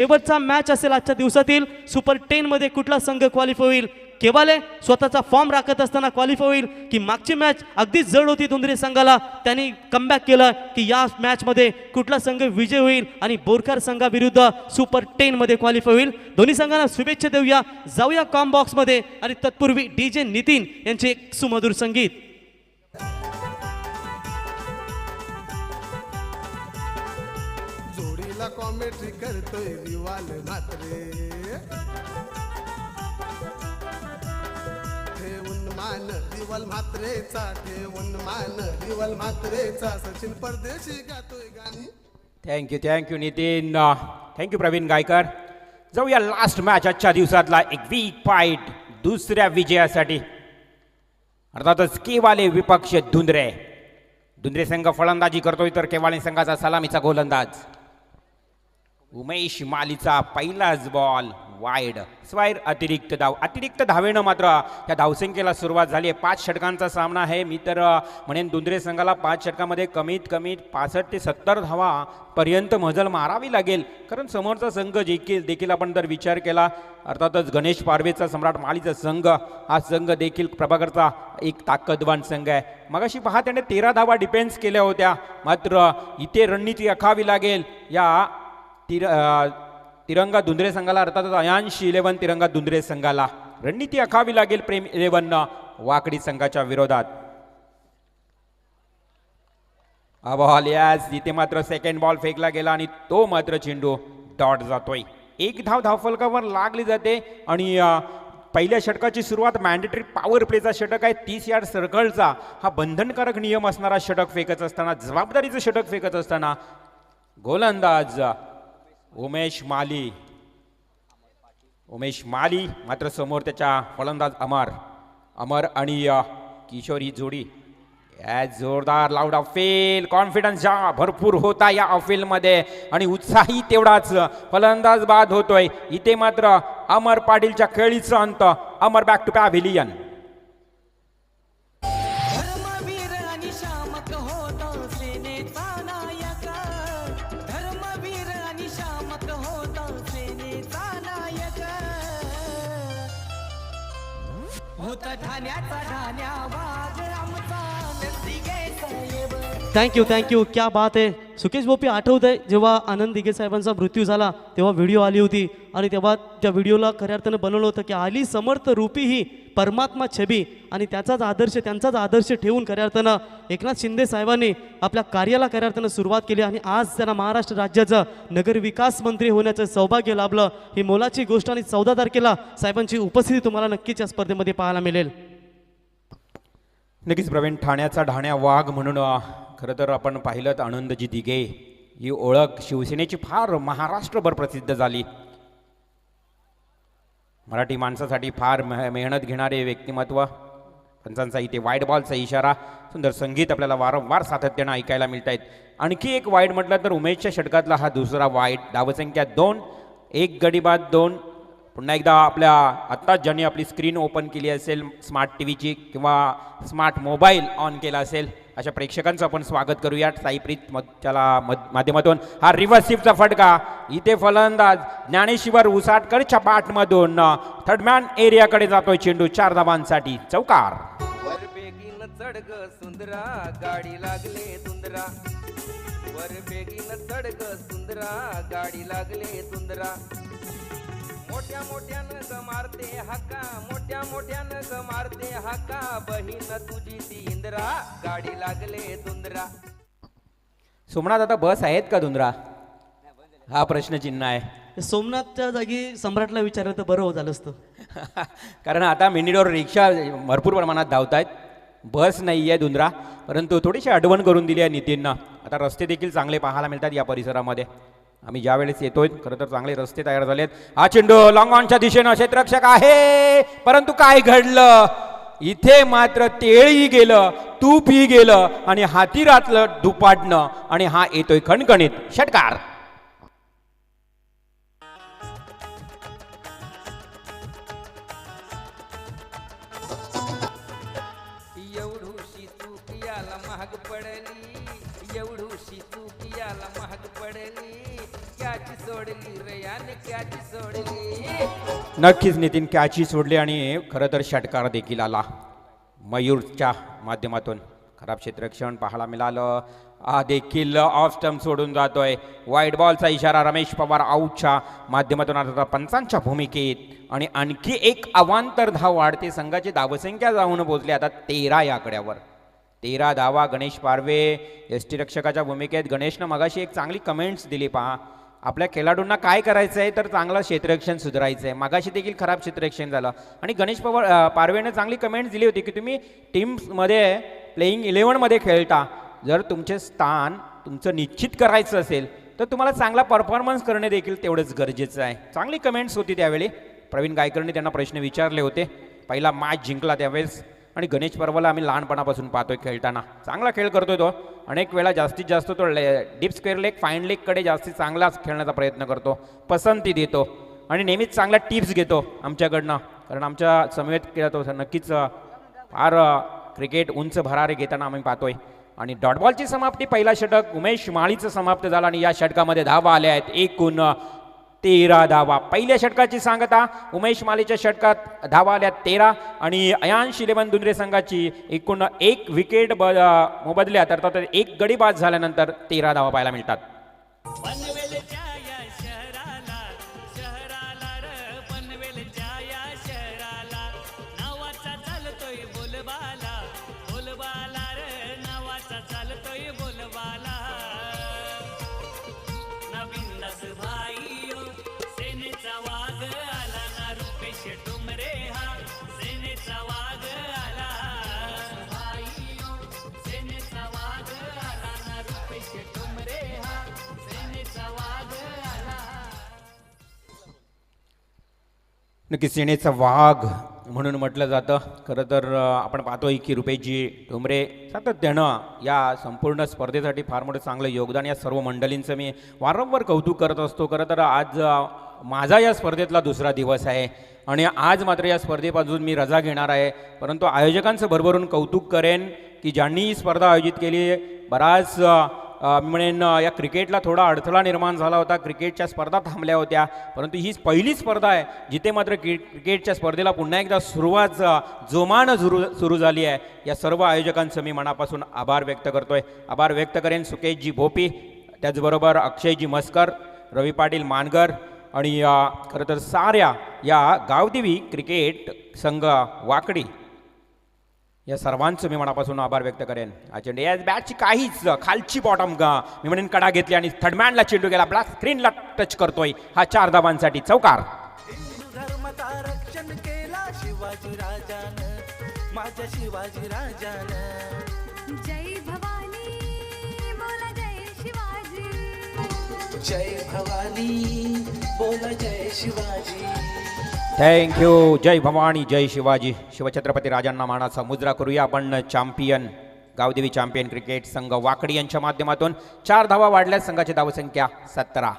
शेवटचा मॅच असेल आजच्या दिवसातील सुपर 10 मध्ये कुठला संघ क्वालिफाय होईल, केवाले स्वतःचा फॉर्म राखत असताना क्वालिफाय होईल की मागची मॅच अगदी जड होती धुंद्रे संघाला, त्यांनी कमबॅक केलं की या मॅच मध्ये कुठला संघ विजय होईल आणि बोरकर संघाविरुद्ध सुपर 10 मध्ये क्वालिफाय होईल। दोन्ही संघांना शुभेच्छा देऊया, जाऊया कॉम बॉक्स मध्ये आणि तत्पूर्वी डीजे नितीन यांचे एक सुमधुर संगीत। जोडीला कॉमेंट्री करतोय विवाल म्हात्रे, ठेवून मान रिवल म्हात्रेचा, ठेवून मान रिवल म्हात्रेचा, सचिन परदेशी गातोय गाणी। Thank you Nitin, thank you Pravin Gaykar. जाऊया लास्ट मॅच आजच्या दिवसातला एक वीक फाईट दुसऱ्या विजयासाठी। अर्थातच केवाले विपक्ष धुंद्रे संघ फलंदाजी करतोय तर केवाले संघाचा सलामीचा गोलंदाज उमेश मालीचा पहिलाच बॉल वाईड, स्वायर अतिरिक्त धावेनं मात्र या धावसंख्येला सुरुवात झाली आहे। 5 षटकांचा सामना आहे। मी तर म्हणेन धुंद्रे संघाला 5 षटकामध्ये कमीत कमी 65 ते 70 धावा पर्यंत मजल मारावी लागेल, कारण समोरचा संघ देखील आपण जर विचार केला, अर्थातच गणेश पारवेचा सम्राट मालीचा संघ हा संघ देखील प्रभाकरचा एक ताकदवान संघ आहे। मगाशी पहा त्याने 13 धावा डिफेन्स केल्या होत्या, मात्र इथे रणनीती आखावी लागेल या तिरंगा धुंद्रे संघाला, अर्थातच अयांश 11 तिरंगा धुंद्रे संघाला रणनीती आखावी लागेल प्रेम 11 वाकडी संघाच्या विरोधात। बॉल यास इथे मात्र सेकंड बॉल फेकला गेला आणि तो मात्र चेंडू डॉट जातोय। एक धाव धावफलकावर लागली जाते आणि पहिल्या षटकाची सुरुवात मॅन्डेटरी पॉवर प्लेचा षटक आहे। 30 यार्ड सर्कलचा हा बंधनकारक नियम असणारा षटक फेकत असताना, जबाबदारीचं षटक फेकत असताना गोलंदाज उमेश माली मात्र समोर त्याच्या फलंदाज अमर आणि किशोर ही जोडी जोरदार लाऊड अफेल, कॉन्फिडन्स भरपूर होता या अफेल मध्ये आणि उत्साही तेवढाच फलंदाज बाद होतोय। इथे मात्र अमर पाटीलच्या खेळीचा अंत, अमर बॅक टू पॅव्हिलियन। थँक्यू, क्या बात आहे। सुकेश भोपी आठवत आहे जेव्हा आनंद दिघे साहेबांचा मृत्यू झाला तेव्हा व्हिडिओ आली होती आणि तेव्हा त्या व्हिडिओला खऱ्या अर्थानं बनवलं होतं की आली समर्थ रूपी ही परमात्मा छबी, आणि त्यांचाच आदर्श ठेवून खऱ्या अर्थानं एकनाथ शिंदे साहेबांनी आपल्या कार्याला खऱ्या अर्थानं सुरुवात केली आणि आज त्यांना महाराष्ट्र राज्याचं नगर विकास मंत्री होण्याचं सौभाग्य लाभलं। ही मोलाची गोष्ट आणि 14 तारखेला साहेबांची उपस्थिती तुम्हाला नक्कीच या स्पर्धेमध्ये पाहायला मिळेल। नक्कीच प्रवीण, ठाण्याचा ढाण्या वाघ म्हणून खरं तर आपण पाहिलं तर आनंदजी दिघे ही ओळख शिवसेनेची फार महाराष्ट्रभर प्रसिद्ध झाली। मराठी माणसासाठी फार मेहनत घेणारे व्यक्तिमत्व, पंचांचा इथे वाईड बॉलचा इशारा, सुंदर संगीत आपल्याला वारंवार सातत्यानं ऐकायला मिळत आहेत। आणखी एक वाईड म्हटलं तर उमेशच्या षटकातला हा दुसरा वाईड, धावसंख्या 2, 1 गडी बाद 2। पुन्हा एकदा आपल्या आत्ताच ज्यांनी आपली स्क्रीन ओपन केली असेल स्मार्ट टीव्हीची किंवा स्मार्ट मोबाईल ऑन केला असेल अशा प्रेक्षकांचं आपण स्वागत करूया साईप्रीत माध्यमातून। हा रिव्हर्सिव्हचा फटका, इथे फलंदाज ज्ञानेश्वर उसाटकरच्या बॅटमधून थर्डमॅन एरियाकडे जातोय चेंडू, 4 धावांसाठी चौकार। वर बेगीन चढग सुंदरा गाडी लागले तुंदरा, वर बेगीन चढग सुंदरा गाडी लागले तुंदरा, मोठ्या मोठ्यानं ग मारते हाका, मोठ्या मोठ्यानं ग मारते हाका, बहीण तुझी ती इंद्रा गाडी लागले तुंदरा। सोमनाथ, आता बस आहेत का धुंद्रा? हा प्रश्नचिन्ह आहे। सोमनाथच्या जागी सम्राटला विचारलं तर बरं झालं असतं कारण आता मिनिडोर रिक्षा भरपूर प्रमाणात धावत आहेत, बस नाही आहे धुंद्रा, परंतु थोडीशी आठवण करून दिली आहे नितीननं। आता रस्ते देखील चांगले पाहायला मिळतात या परिसरामध्ये, आम्ही ज्या वेळेस येतोय खरं तर चांगले रस्ते तयार झालेत। हा चेंडू लॉंग ऑनच्या दिशेनं क्षेत्ररक्षक आहे, परंतु काय घडलं इथे मात्र तेळही गेलं, तूपही गेलं आणि हातीरातलं दुपाटणं आणि हा येतोय खणखणीत षटकार। एवढूशी चूक याला महाग पडली, एवढूशी चूक याला महाग पडली, क्याची सोडली रे याने क्याची सोडली. नक्कीच नितीन कॅची सोडली आणि खरं तर षटकार देखील आला मयूरच्या माध्यमातून. खराब क्षेत्ररक्षण पाहायला मिळालं. हा देखील ऑफ स्टंप सोडून जातोय. वाईट बॉलचा इशारा रमेश पवार आऊटच्या माध्यमातून आता पंचांच्या भूमिकेत. आणि आणखी एक अवांतर धाव वाढते. संघाची धावसंख्या जाऊन पोहोचली आता 13 या आकड्यावर. 13 धावा. गणेश पारवे यष्टीरक्षकाच्या भूमिकेत. गणेशनं मगाशी एक चांगली कमेंट्स दिली. पहा आपल्या खेळाडूंना काय करायचं आहे तर चांगलं क्षेत्ररक्षण सुधारायचं आहे. मागाशी देखील खराब क्षेत्ररक्षण झालं आणि गणेश पवार पारवेनं चांगली कमेंट्स दिली होती की तुम्ही टीम्समध्ये प्लेईंग 11मध्ये खेळता, जर तुमचे स्थान तुमचं निश्चित करायचं असेल तर तुम्हाला चांगला परफॉर्मन्स करणे देखील तेवढंच गरजेचं आहे. चांगली कमेंट्स होती त्यावेळी. प्रवीण गायकरने त्यांना प्रश्न विचारले होते. पहिला मॅच जिंकला त्यावेळेस. आणि गणेश पर्वला आम्ही लहानपणापासून पाहतोय खेळताना. चांगला खेळ करतोय तो. अनेक वेळा जास्तीत जास्त तो डीप स्क्वेअर लेग फाईन लेगकडे जास्तीत चांगलाच खेळण्याचा प्रयत्न करतो, पसंती देतो आणि नेहमीच चांगल्या टिप्स घेतो आमच्याकडनं. कारण आमच्या समवेत खेळतो नक्कीच फार क्रिकेट उंच भरारे घेताना आम्ही पाहतोय. आणि डॉट बॉलची समाप्ती. पहिला षटक उमेश माळीचं समाप्त झालं आणि या षटकामध्ये धावा आल्या आहेत एकूण 13 धावा. पहिल्या षटकाची सांगता. उमेश माळीच्या षटकात धावा आल्या 13 आणि अयांश 11 दुंद्रे संघाची एकूण 1 विकेट मोबदल्यात अर्थात 1 गडी बाद झाल्यानंतर 13 धावा पाहायला मिळतात. पनवेलच्या या शहराला, शहराला र पनवेलच्या या शहराला, नावाचा चालतोय बोलबाला, बोलबाला र नावाचा चालतोय बोलबाला. नवीन दास भाईयो सेनेचा वाघ आला ना, रुपेश टुमरे हा सेनेचा वाघ आला. भाईयो सेनेचा वाघ आला ना, रुपेश टुमरे हा सेनेचा वाघ आला. नक्की सेनेचा वाघ म्हणून म्हटलं जातं. खरं तर आपण पाहतोय की रुपेशजी ठोंबरे सातत्यानं या संपूर्ण स्पर्धेसाठी फार मोठं चांगलं योगदान या सर्व मंडळींचं मी वारंवार कौतुक करत असतो. खरं तर आज माझा या स्पर्धेतला दुसरा दिवस आहे आणि आज मात्र या स्पर्धेपासून मी रजा घेणार आहे. परंतु आयोजकांचं भरभरून कौतुक करेन की ज्यांनी ही स्पर्धा आयोजित केली. बराच मी म्हणेन या क्रिकेटला थोडा अडथळा निर्माण झाला होता. क्रिकेटच्या स्पर्धा थांबल्या होत्या, परंतु ही पहिली स्पर्धा आहे जिथे मात्र क्रिकेटच्या स्पर्धेला पुन्हा एकदा सुरुवात जोमानं सुरू झाली आहे. या सर्व आयोजकांचं मी मनापासून आभार व्यक्त करतोय. आभार व्यक्त करेन सुकेशजी भोपी, त्याचबरोबर अक्षयजी मस्कर, रवी पाटील मानगर आणि खरं तर साऱ्या या गावदेवी क्रिकेट संघ वाकडी या सर्वांचं मी मनापासून आभार व्यक्त करेन. चेंडू या बॅटची काहीच खालची बॉटम मी म्हणेन कडा घेतली आणि थर्डमॅनला चेंडू गेला. ब्लॅक स्क्रीनला टच करतोय. हा 4 धावांसाठी चौकार. हिंदू धर्माचा रक्षण केला शिवाजी राजानं, माझ्या शिवाजी राजानं. जय भवानी बोला जय शिवाजी. जय भवानी बोला जय शिवाजी. थँक्यू. जय भवानी जय शिवाजी. शिवछत्रपती राजांना मानाचा मुजरा करूया आपण. चॅम्पियन गावदेवी चॅम्पियन क्रिकेट संघ वाकडी यांच्या माध्यमातून 4 धावा वाढल्या. संघाची धावसंख्या 17.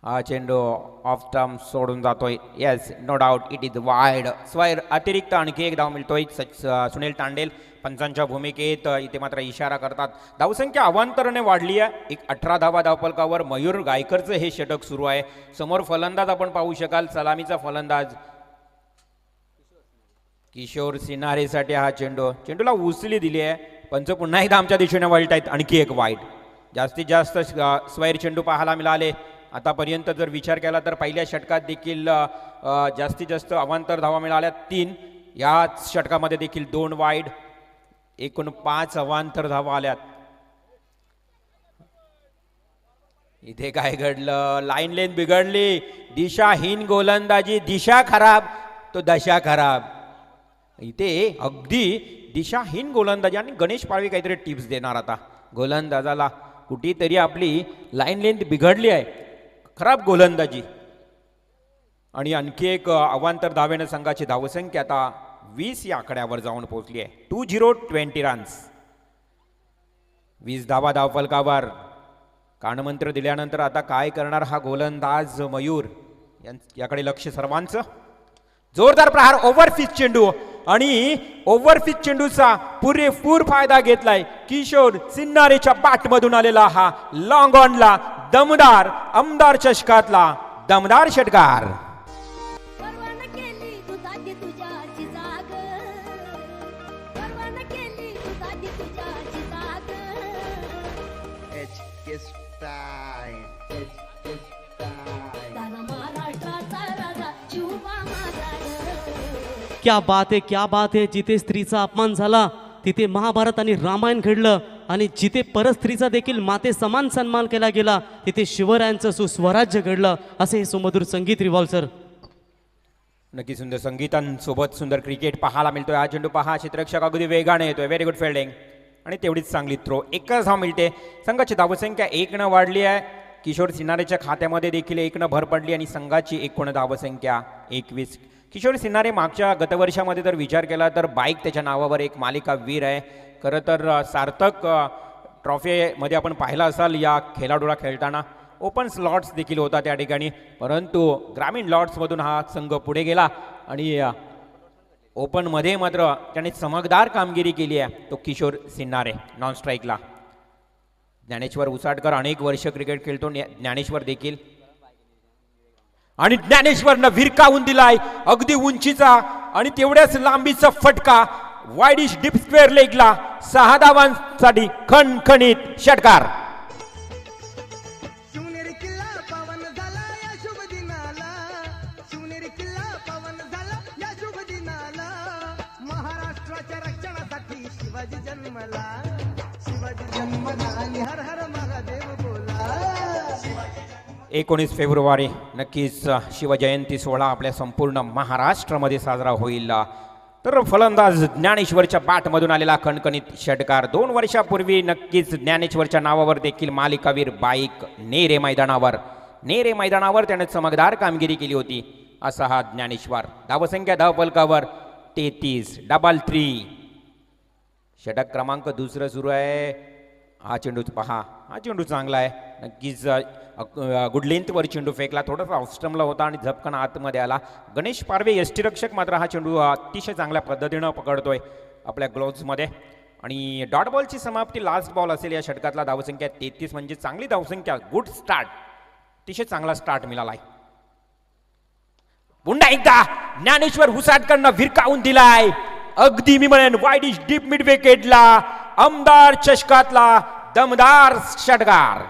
हा चेंडू ऑफ स्टंप सोडून जातोय. Yes, no doubt it is wide. Square अतिरिक्त आणखी एक धाव मिळतोय. सुनील तांडेल पंचांच्या भूमिकेत इथे मात्र इशारा करतात. धावसंख्या अवांतराने वाढली आहे. एक 18 धावा धावफलकावर. मयूर गायकरचं हे षटक सुरू आहे. समोर फलंदाज आपण पाहू शकाल. सलामीचा फलंदाज किशोर सिन्हारेसाठी हा चेंडूला उसली दिली आहे. पंच पुन्हा एकदा आमच्या दिशेने वळत आहेत. आणखी एक वाईड. जास्तीत जास्त स्क्वेअर चेंडू पाहायला मिळाले आतापर्यंत. जर विचार केला तर पहिल्या षटकात देखील जास्तीत जास्त अवांतर धावा मिळाल्या 3. याच षटकामध्ये देखील 2 वाईड. एकूण 5 अवांतर धावा आल्यात. इथे काय घडलं? लाईन लेन बिघडली. दिशाहीन गोलंदाजी. दिशा खराब तो दशा खराब. इथे अगदी दिशाहीन गोलंदाजी. आणि गणेश पाळवी काहीतरी टिप्स देणार आता गोलंदाजाला. कुठेतरी आपली लाईन लेंथ बिघडली आहे. खराब गोलंदाजी. आणि आणखी एक अवांतर धावेनं संघाची धावसंख्या आता 20 या आकड्यावर जाऊन पोहोचली आहे. 20 रन्स. 20 धावा धावफलकावर. कानमंत्र दिल्यानंतर आता काय करणार हा गोलंदाज मयूर? याकडे लक्ष सर्वांचं. जोरदार प्रहार. ओव्हर पिच चेंडू आणि ओव्हरपिच चेंडूचा पुरेपूर फायदा घेतलाय किशोर सिन्नारेच्या बॅटमधून आलेला हा लॉंग ऑनला दमदार आमदार चषकातला दमदार षटकार. परवान केली दुधाची तुझ्याची जाग, परवान केली दुधाची तुझ्याची जाग. दादा महाराष्ट्राचा राजा शिवबा माझा ग. क्या बात आहे, क्या बात आहे. जिथे स्त्रीचा अपमान झाला तिथे महाभारत आणि रामायण घडलं, आणि जिथे परस्त्रीचा देखील माते समान सन्मान केला गेला तिथे शिवरायांचं सुस्वराज्य घडलं. असे हे सुमधुर संगीत रिव्हॉल्व सर. नक्की सुंदर संगीतांसोबत सुंदर क्रिकेट पाहायला मिळतोय. हा चेंडू पहा, क्षेत्ररक्षक अगदी वेगाने येतोय. व्हेरी गुड फिल्डिंग आणि तेवढीच चांगली थ्रो. एकच धाव मिळते. संघाची धावसंख्या 1 वाढली आहे. किशोर सिन्नारेच्या खात्यामध्ये देखील 1 भर पडली आणि संघाची एकूण धावसंख्या 21. किशोर सिन्नारे मागच्या गतवर्षामध्ये जर विचार केला तर बाईक त्याच्या नावावर एक मालिका वीर आहे. खरं तर सार्थक ट्रॉफीमध्ये आपण पाहिला असाल या खेळाडूला खेळताना. ओपन स्लॉट्स देखील होता त्या ठिकाणी, परंतु ग्रामीण लॉट्समधून हा संघ पुढे गेला आणि ओपनमध्ये मात्र त्याने चमकदार कामगिरी केली आहे तो किशोर सिन्नारे. नॉन स्ट्राईकला ज्ञानेश्वर उसाटकर अनेक वर्ष क्रिकेट खेळतो. ज्ञानेश्वर देखील, आणि ज्ञानेश्वरनं विरकावून दिलाय अगदी उंचीचा आणि तेवढ्याच लांबीचा फटका. वाईडिश डीप स्क्वेअर लेगला 6 धावांसाठी खणखणीत षटकार. शिवनेरी किल्ला पावन झाला या शुभ दिनाला, शिवनेरी किल्ला पावन झाला या शुभ दिनाला. महाराष्ट्राच्या रक्षणासाठी शिवाजी जन्मला, शिवाजी जन्मला आणि हर हर महादेव बोला. 19 फेब्रुवारी नक्कीच शिवजयंती सोहळा आपल्या संपूर्ण महाराष्ट्रामध्ये साजरा होईल. तर फलंदाज ज्ञानेश्वरच्या बॅटमधून आलेला खणखणीत षटकार. 2 वर्षापूर्वी नक्कीच ज्ञानेश्वरच्या नावावर देखील मालिकावीर बाईक नेरे मैदानावर त्याने चमकदार कामगिरी केली होती. असा हा ज्ञानेश्वर. धावसंख्या धावफलकावर 33, डबल 3. षटक क्रमांक 2 सुरू आहे. हा चेंडूच पहा, हा चेंडू चांगला आहे. नक्कीच गुड लेंथवर चेंडू फेकला, थोडासा ऑफस्टमला होता आणि झपकन आतमध्ये आला. गणेश पारवे यष्टीरक्षक मात्र हा चेंडू अतिशय चांगल्या पद्धतीनं पकडतोय आपल्या ग्लोव्जमध्ये. आणि डॉट बॉलची समाप्ती लास्ट बॉल असेल या षटकातला. धावसंख्या 33 म्हणजे चांगली धावसंख्या. गुड स्टार्ट, अतिशय चांगला स्टार्ट मिळालाय. पुन्हा एकदा ज्ञानेश्वर हुसाटकडनं विरकावून दिलाय अगदी मी म्हणेन वाईडिश डीप मिड विकेटला आमदार चषकातला दमदार षटकार.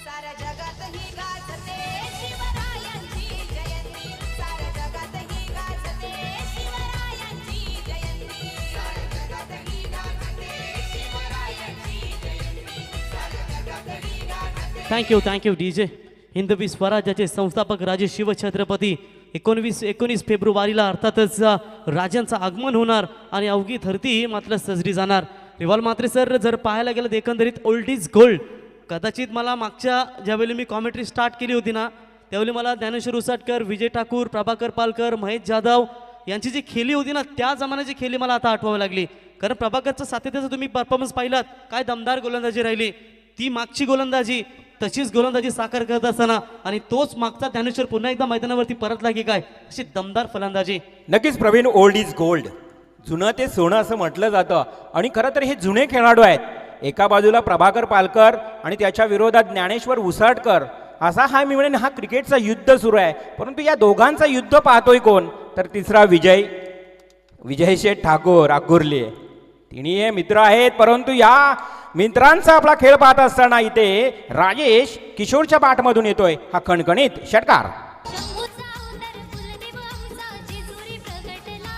साऱ्या जगात ही गाजते शिवरायांची जयंती, साऱ्या जगात ही गाजते शिवरायांची जयंती, साऱ्या जगात ही गाजते शिवरायांची जयंती, साऱ्या जगात ही गाजते. Thank you DJ. हिंदवी स्वराज्याचे संस्थापक राजे शिवछत्रपती 19 फेब्रुवारीला अर्थातच राजांचं आगमन होणार आणि अवघी धरती मात्र सजरी जाणार. रिव्हॉल्व मात्रे सर जर पाहायला गेलं तर एकंदरीत ओल्ड इज गोल्ड. कदाचित मला मागच्या ज्यावेळी मी कॉमेंट्री स्टार्ट केली होती ना त्यावेळी मला ज्ञानेश्वर उसाटकर, विजय ठाकूर, प्रभाकर पालकर, महेश जाधव यांची जी खेळी होती ना त्या जमान्याची खेळी मला आता आठवावी लागली. कारण प्रभाकरचं सातत्याचं तुम्ही परफॉर्मन्स पाहिलात, काय दमदार गोलंदाजी राहिली. ती मागची गोलंदाजी तशीच गोलंदाजी साकार करत असताना आणि तोच मागचा ज्ञानेश्वर पुन्हा एकदा मैदानावरती परतला की काय अशी दमदार फलंदाजी. नक्कीच प्रवीण, ओल्ड इज गोल्ड. जुनं ते सोनं असं म्हटलं जातं आणि खरं तर हे जुने खेळाडू आहेत. एका बाजूला प्रभाकर पालकर आणि त्याच्या विरोधात ज्ञानेश्वर उसाटकर असा हा मी म्हणेन हा क्रिकेटचा युद्ध सुरू आहे. परंतु या दोघांचा युद्ध पाहतोय कोण तर तिसरा विजय शेठ ठाकूर आकुर्ली. तिन्ही हे मित्र आहेत, परंतु या मित्रांचा आपला खेळ पाहत असताना इथे राजेश किशोरच्या बॅटमधून येतोय हा खणखणीत षटकार. शंभूचा उदर फुलदेव आमचा जेजुरी प्रगटला,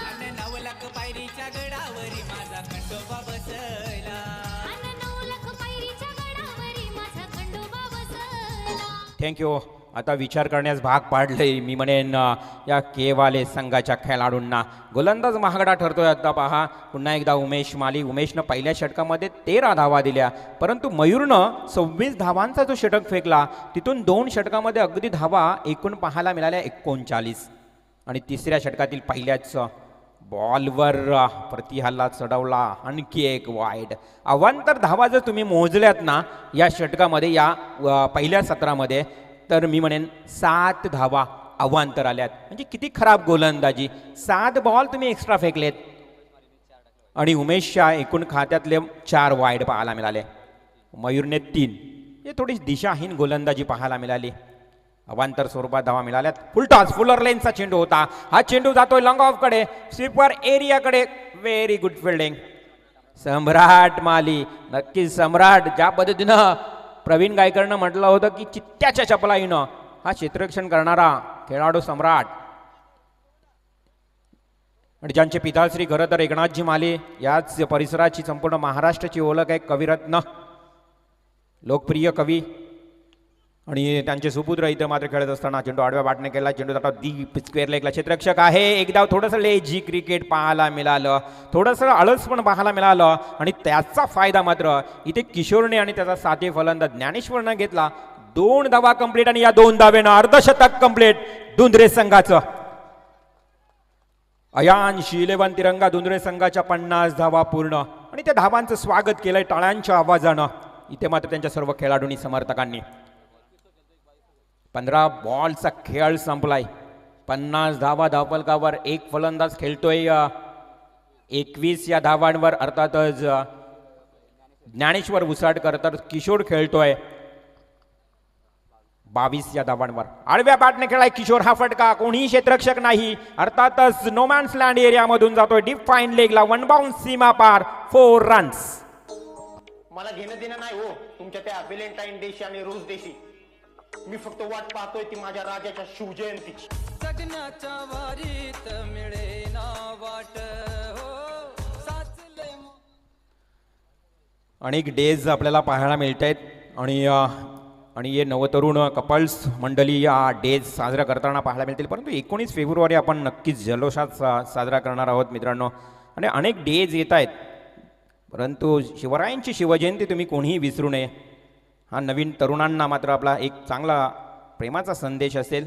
अन 9 लाख पायरीच्या गडावरी माझा खंडोबा बसला, अन 9 लाख पायरीच्या गडावरी माझा खंडोबा बसला. थँक्यू. आता विचार करण्यास भाग पाडले मी म्हणेन या केवाले संघाच्या खेळाडूंना. गोलंदाज महागडा ठरतोय. आता पहा पुन्हा एकदा उमेश माली. उमेशनं पहिल्या षटकामध्ये 13 धावा दिल्या, परंतु मयूरनं 26 धावांचा जो षटक फेकला तिथून 2 षटकामध्ये अगदी धावा एकूण पाहायला मिळाल्या 39. आणि तिसऱ्या षटकातील पहिल्याच बॉलवर प्रतिहल्ला चढवला, आणखी एक वाईड. अवांतर धावा जर तुम्ही मोजल्यात ना या षटकामध्ये या पहिल्या सत्रामध्ये तर मी म्हणेन 7 धावा अवांतर आल्यात. म्हणजे किती खराब गोलंदाजी. 7 बॉल तुम्ही एक्स्ट्रा फेकलेत आणि उमेशच्या एकूण खात्यातले 4 वाईड पाहायला मिळाले. मयूरने 3. हे थोडी दिशाहीन गोलंदाजी पाहायला मिळाली. अवांतर स्वरूपात धावा मिळाल्यात. फुलटॉस फुलर लेनचा चेंडू होता. हा चेंडू जातोय लॉंग ऑफ कडे, स्वीपर एरियाकडे. Very good fielding. Samrat Mali, नक्कीच सम्राट. ज्या पद्धतीनं प्रवीण गायकरनं म्हटलं होतं की चित्त्याच्या चपलाईनं हा क्षेत्ररक्षण करणारा खेळाडू सम्राट, आणि ज्यांचे पिताश्री खरं तर एकनाथजी माली, याच परिसराची संपूर्ण महाराष्ट्राची ओळख आहे. कविरत्न, लोकप्रिय कवी, आणि त्यांचे सुपुत्र इथं मात्र खेळत असताना चेंडू आडव्या बाटने केला. चेंडू जाता डीप स्क्वेअर लेगला. क्षेत्ररक्षक आहे. एकदा थोडंसं लेझी क्रिकेट पाहायला मिळालं, थोडंसं आळस पण पाहायला मिळालं, आणि त्याचा फायदा मात्र इथे किशोरने आणि त्याचा साथी फलंदाज ज्ञानेश्वरनं घेतला. 2 धावा कंप्लीट, आणि या 2 धावेनं अर्धशतक कंप्लीट दुंद्रे संघाचं. अयांश 11 तिरंगा दुंद्रे संघाच्या 50 धावा पूर्ण, आणि त्या धावांचं स्वागत केलंय टाळ्यांच्या आवाजानं इथे मात्र त्यांच्या सर्व खेळाडूंनी, समर्थकांनी. 15 बॉलचा खेळ संपलाय. 50 धावा धावफलकावर. एक फलंदाज खेळतोय 21 या धावांवर, अर्थातच ज्ञानेश्वर उसाटकर, तर किशोर खेळतोय 22 या धावांवर. आडव्या बॅटने खेळाय किशोर. हा फटका, कोणीही क्षेत्ररक्षक नाही, अर्थातच नोमॅन्स लँड एरियामधून जातोय डीप फाईन लेगला. 1 बाउन्स सीमा पार. 4 रन्स. मला घेणं देणं नाही हो तुमच्या त्या व्हॅलेंटाईन देशी आणि रोज देशी. मी फक्त वाट पाहतोय ती माझ्या राजाच्या शिवजयंतीची. जगण्याच्या वारीत मिळेना वाट हो साचले. अनेक डेज आपल्याला पाहायला मिळत आहेत, आणि हे नवतरुण कपल्स मंडळी या डेज साजरा करताना पाहायला मिळतील. परंतु 19 फेब्रुवारी आपण नक्कीच जल्लोषात साजरा करणार आहोत मित्रांनो. आणि अनेक डेज येत आहेत, परंतु शिवरायांची शिवजयंती तुम्ही कोणीही विसरू नये. हा नवीन तरुणांना मात्र आपला एक चांगला प्रेमाचा संदेश असेल.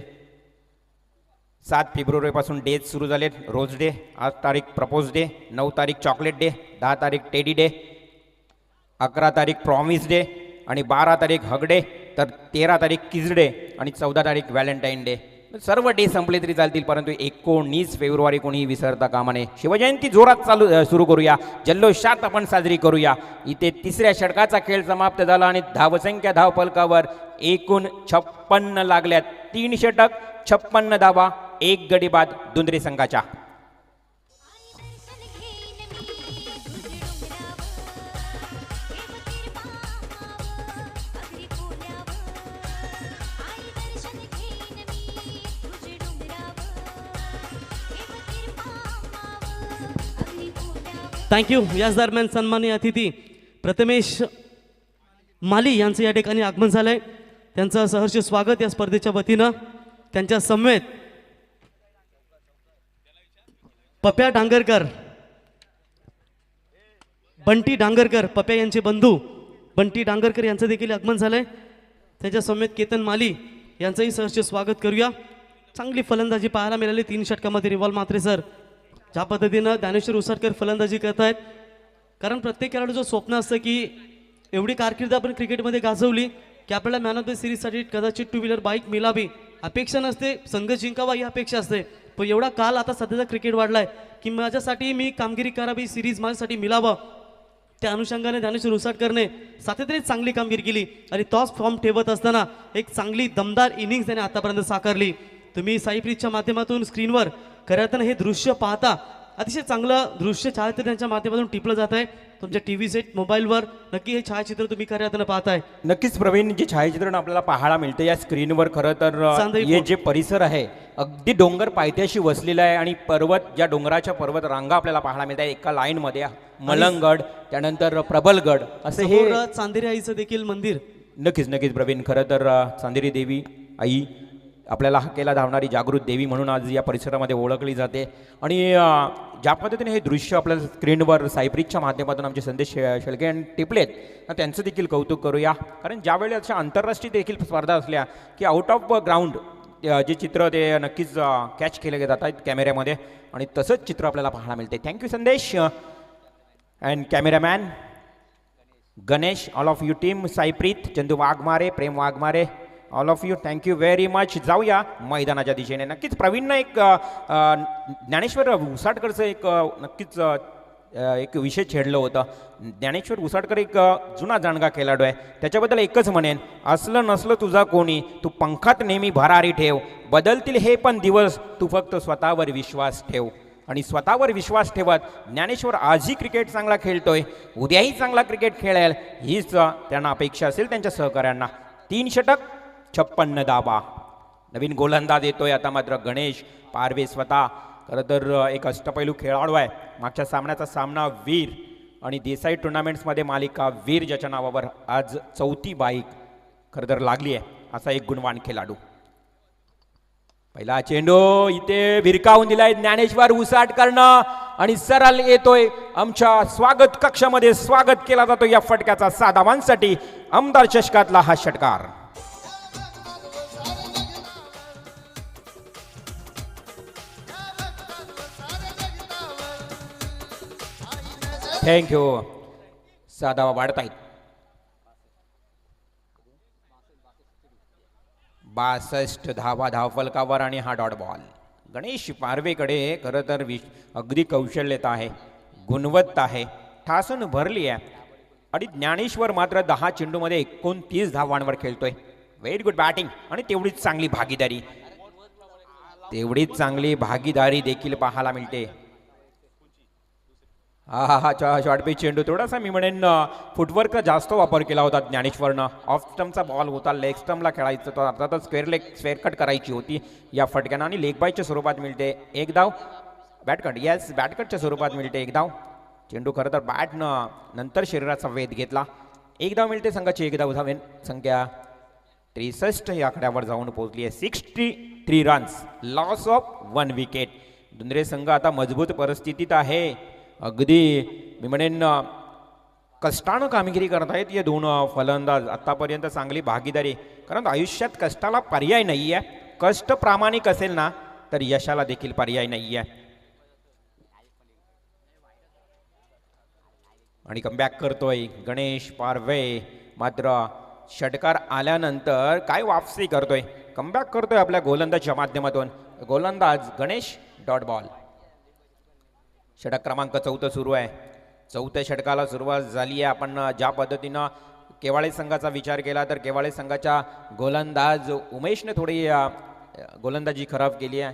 7 फेब्रुवारीपासून डेज सुरू झालेत. रोज डे, 8 तारीख प्रपोज डे, 9 तारीख चॉकलेट डे, 10 तारीख टेडी डे, 11 तारीख प्रॉमिस डे, आणि 12 तारीख हग डे, तर 13 तारीख किस डे, आणि 14 तारीख व्हॅलेंटाईन डे. सर्व डे संपले तरी चालतील, परंतु 19 फेब्रुवारी कोणीही विसरता कामा नये. शिवजयंती जोरात सुरू करूया, जल्लोषात आपण साजरी करूया. इथे 3ऱ्या षटकाचा खेळ समाप्त झाला, आणि धावसंख्या धावफलकावर एकूण 56 लागल्यात. 3 षटक, 56 धावा, 1 गडी बाद दुंद्रे संघाच्या. थँक्यू. याच दरम्यान सन्माननीय अतिथी प्रथमेश माली यांचं या ठिकाणी आगमन झालंय. त्यांचं सहर्ष स्वागत या स्पर्धेच्या वतीनं. त्यांच्या समवेत पप्या डांगरकर, बंटी डांगरकर, पप्या यांचे बंधू बंटी डांगरकर यांचं देखील आगमन झालंय. त्याच्या समवेत केतन माली यांचंही सहर्ष स्वागत करूया. चांगली फलंदाजी पाहायला मिळाली 3 षटकामध्ये. रिवॉल्व मात्रे सर, ज्या पद्धतीनं ज्ञानेश्वर उसाटकर फलंदाजी करत आहेत, कारण प्रत्येक खेळाडूचं स्वप्न असतं की एवढी कारकीर्द आपण क्रिकेटमध्ये गाजवली की आपल्याला मॅन ऑफ द सिरीजसाठी कदाचित 2 व्हीलर बाईक मिळावी. अपेक्षा नसते संघ जिंकावा ही अपेक्षा असते, पण एवढा काल आता सध्याचा क्रिकेट वाढलाय की माझ्यासाठी मी कामगिरी करावी, सिरीज माझ्यासाठी मिळावं. त्या अनुषंगाने ज्ञानेश्वर उसाटकरने सातत्याने चांगली कामगिरी केली, आणि तोच फॉर्म ठेवत असताना एक चांगली दमदार इनिंग्स त्याने आतापर्यंत साकारली. तुम्ही साईप्रीतच्या माध्यमातून स्क्रीनवर खऱ्या अर्थानं हे दृश्य पाहता. अतिशय चांगलं दृश्य छायाचित्र त्यांच्या माध्यमातून टिपलं जात आहे. तुमच्या टीव्ही सेट मोबाईलवर नक्की हे छायाचित्र तुम्ही खऱ्या अर्थानं पाहताय. नक्कीच प्रवीण, जे छायाचित्रण आपल्याला पाहायला मिळतं या स्क्रीनवर, खरं तर हे जे परिसर आहे अगदी डोंगर पायथ्याशी वसलेला आहे, आणि पर्वत, ज्या डोंगराच्या पर्वत रांगा आपल्याला पाहायला मिळतात एका लाईनमध्ये. मलंगड, त्यानंतर प्रबलगड, असं हे चांदेरी आईचं देखील मंदिर. नक्कीच प्रवीण, खरं तर चांदेरी देवी आई आपल्याला हक्केला धावणारी जागृत देवी म्हणून आज या परिसरामध्ये ओळखली जाते. आणि ज्या पद्धतीने हे दृश्य आपल्याला स्क्रीनवर सायप्रीतच्या माध्यमातून आमचे संदेश शेळके यांनी टिपलेत, त्यांचं देखील कौतुक करूया. कारण ज्यावेळी अशा आंतरराष्ट्रीय देखील स्पर्धा असल्या की आउट ऑफ ग्राउंड जे चित्र ते नक्कीच कॅच केले जात आहेत कॅमेऱ्यामध्ये, आणि तसंच चित्र आपल्याला पाहायला मिळते. Thank you Sandesh. And cameraman Ganesh, all of you team, Saipreet, Chandu Waghmare, Prem Waghmare, all of you thank you very much. जाऊया मैदानाच्या दिशेने. नक्कीच प्रवीणनं एक ज्ञानेश्वर उसाटकरचं एक नक्कीच एक विषय छेडलं होतं. ज्ञानेश्वर उसाटकर एक जुना जाणगा खेळाडू आहे. त्याच्याबद्दल एकच म्हणेन, असलं नसलं तुझा कोणी, तू पंखात नेहमी भरारी ठेव, बदलतील हे पण दिवस, तू फक्त स्वतःवर विश्वास ठेव. आणि स्वतःवर विश्वास ठेवत ज्ञानेश्वर आजही क्रिकेट चांगला खेळतोय, उद्याही चांगला क्रिकेट खेळेल हीच त्यांना अपेक्षा असेल त्यांच्या सहकाऱ्यांना. 3 षटक 56 धावा. नवीन गोलंदाज येतोय आता मात्र गणेश पारवे. स्वतः खरं तर एक अष्टपैलू खेळाडू आहे. मागच्या सामन्याचा सामना वीर आणि देसाई टुर्नामेंट्समध्ये मालिका वीर ज्याच्या नावावर आज 4थी बाईक खरं तर लागली आहे असा एक गुणवान खेळाडू. पहिला चेंडू इथे भिरकावून दिलाय ज्ञानेश्वर उसाटकरनं आणि सरळ येतोय आमच्या स्वागत कक्षामध्ये. स्वागत केला जातो या फटक्याचा 6 धावांसाठी. आमदार चषकातला हा षटकार. थँक्यू. 6 धावा वाढत आहेत. 62 धावा धावफलकावर आणि हा डॉट बॉल. गणेश पारवेकडे खरं तर अगदी कौशल्यता आहे, गुणवत्ता आहे, ठासून भरली आहे. आणि ज्ञानेश्वर मात्र 10 चेंडूमध्ये 29 धावांवर खेळतोय. व्हेरी गुड बॅटिंग आणि तेवढीच चांगली भागीदारी देखील पाहायला मिळते. हा शॉर्टपिच चेंडू थोडासा मी म्हणेन फुटवर्कचा जास्त वापर केला होता ज्ञानेश्वरनं. ऑफ स्टम्पचा बॉल होता, लेग स्टम्पला खेळायचं तर अर्थातच स्क्वेअर कट करायची होती या फटक्यानं आणि लेग बायच्या स्वरूपात मिळते 1 धाव. बॅटकट बॅटकटच्या स्वरूपात मिळते 1 धाव. चेंडू खरं तर बॅटनं नंतर शरीराचा वेध घेतला. 1 धाव मिळते संघाची. 1 धाव धावेन संख्या 63 या आकड्यावर जाऊन पोहोचली आहे. 63 रन्स, लॉस ऑफ 1 विकेट. दुंद्रे संघ आता मजबूत परिस्थितीत आहे. अगदी मी म्हणेन कष्टानं कामगिरी करत आहेत हे 2 फलंदाज. आत्तापर्यंत चांगली भागीदारी, कारण आयुष्यात कष्टाला पर्याय नाही आहे. कष्ट प्रामाणिक असेल ना तर यशाला देखील पर्याय नाही आहे. आणि कमबॅक करतोय गणेश पारवे. मात्र षटकार आल्यानंतर काय वापसी करतोय, कमबॅक करतोय आपल्या गोलंदाजच्या माध्यमातून. गोलंदाज गणेश डॉट बॉल. षटक क्रमांक 4 सुरू आहे. 4थ्या षटकाला सुरुवात झाली आहे. आपण ज्या पद्धतीनं केवाळे संघाचा विचार केला तर केवाळे संघाच्या गोलंदाज उमेशने थोडी गोलंदाजी खराब केली आहे.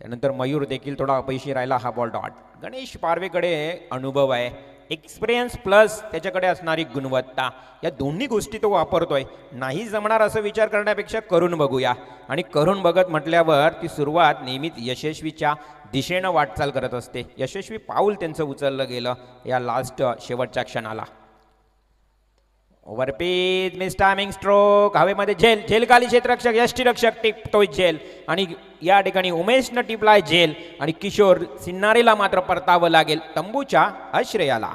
त्यानंतर मयूर देखील थोडा अपयशी राहिला. हा बॉल डॉट. गणेश पारवेकडे अनुभव आहे, एक्सपिरियन्स प्लस त्याच्याकडे असणारी गुणवत्ता, या दोन्ही गोष्टी तो वापरतोय. नाही जमणार असं विचार करण्यापेक्षा करून बघूया. आणि करून बघत म्हटल्यावर ती सुरुवात नेहमीच यशस्वीच्या दिशेनं वाटचाल करत असते. यशस्वी पाऊल त्यांचं उचललं गेलं या लास्ट शेवटच्या क्षणाला. ओव्हरपीच मिस टायमिंग स्ट्रोक. हवेमध्ये झेल खाली क्षेत्ररक्षक यष्टीरक्षक टिपतोय झेल आणि या ठिकाणी उमेशनं टिपलाय झेल आणि किशोर सिन्नारेला मात्र परतावं लागेल तंबूच्या आश्रयाला.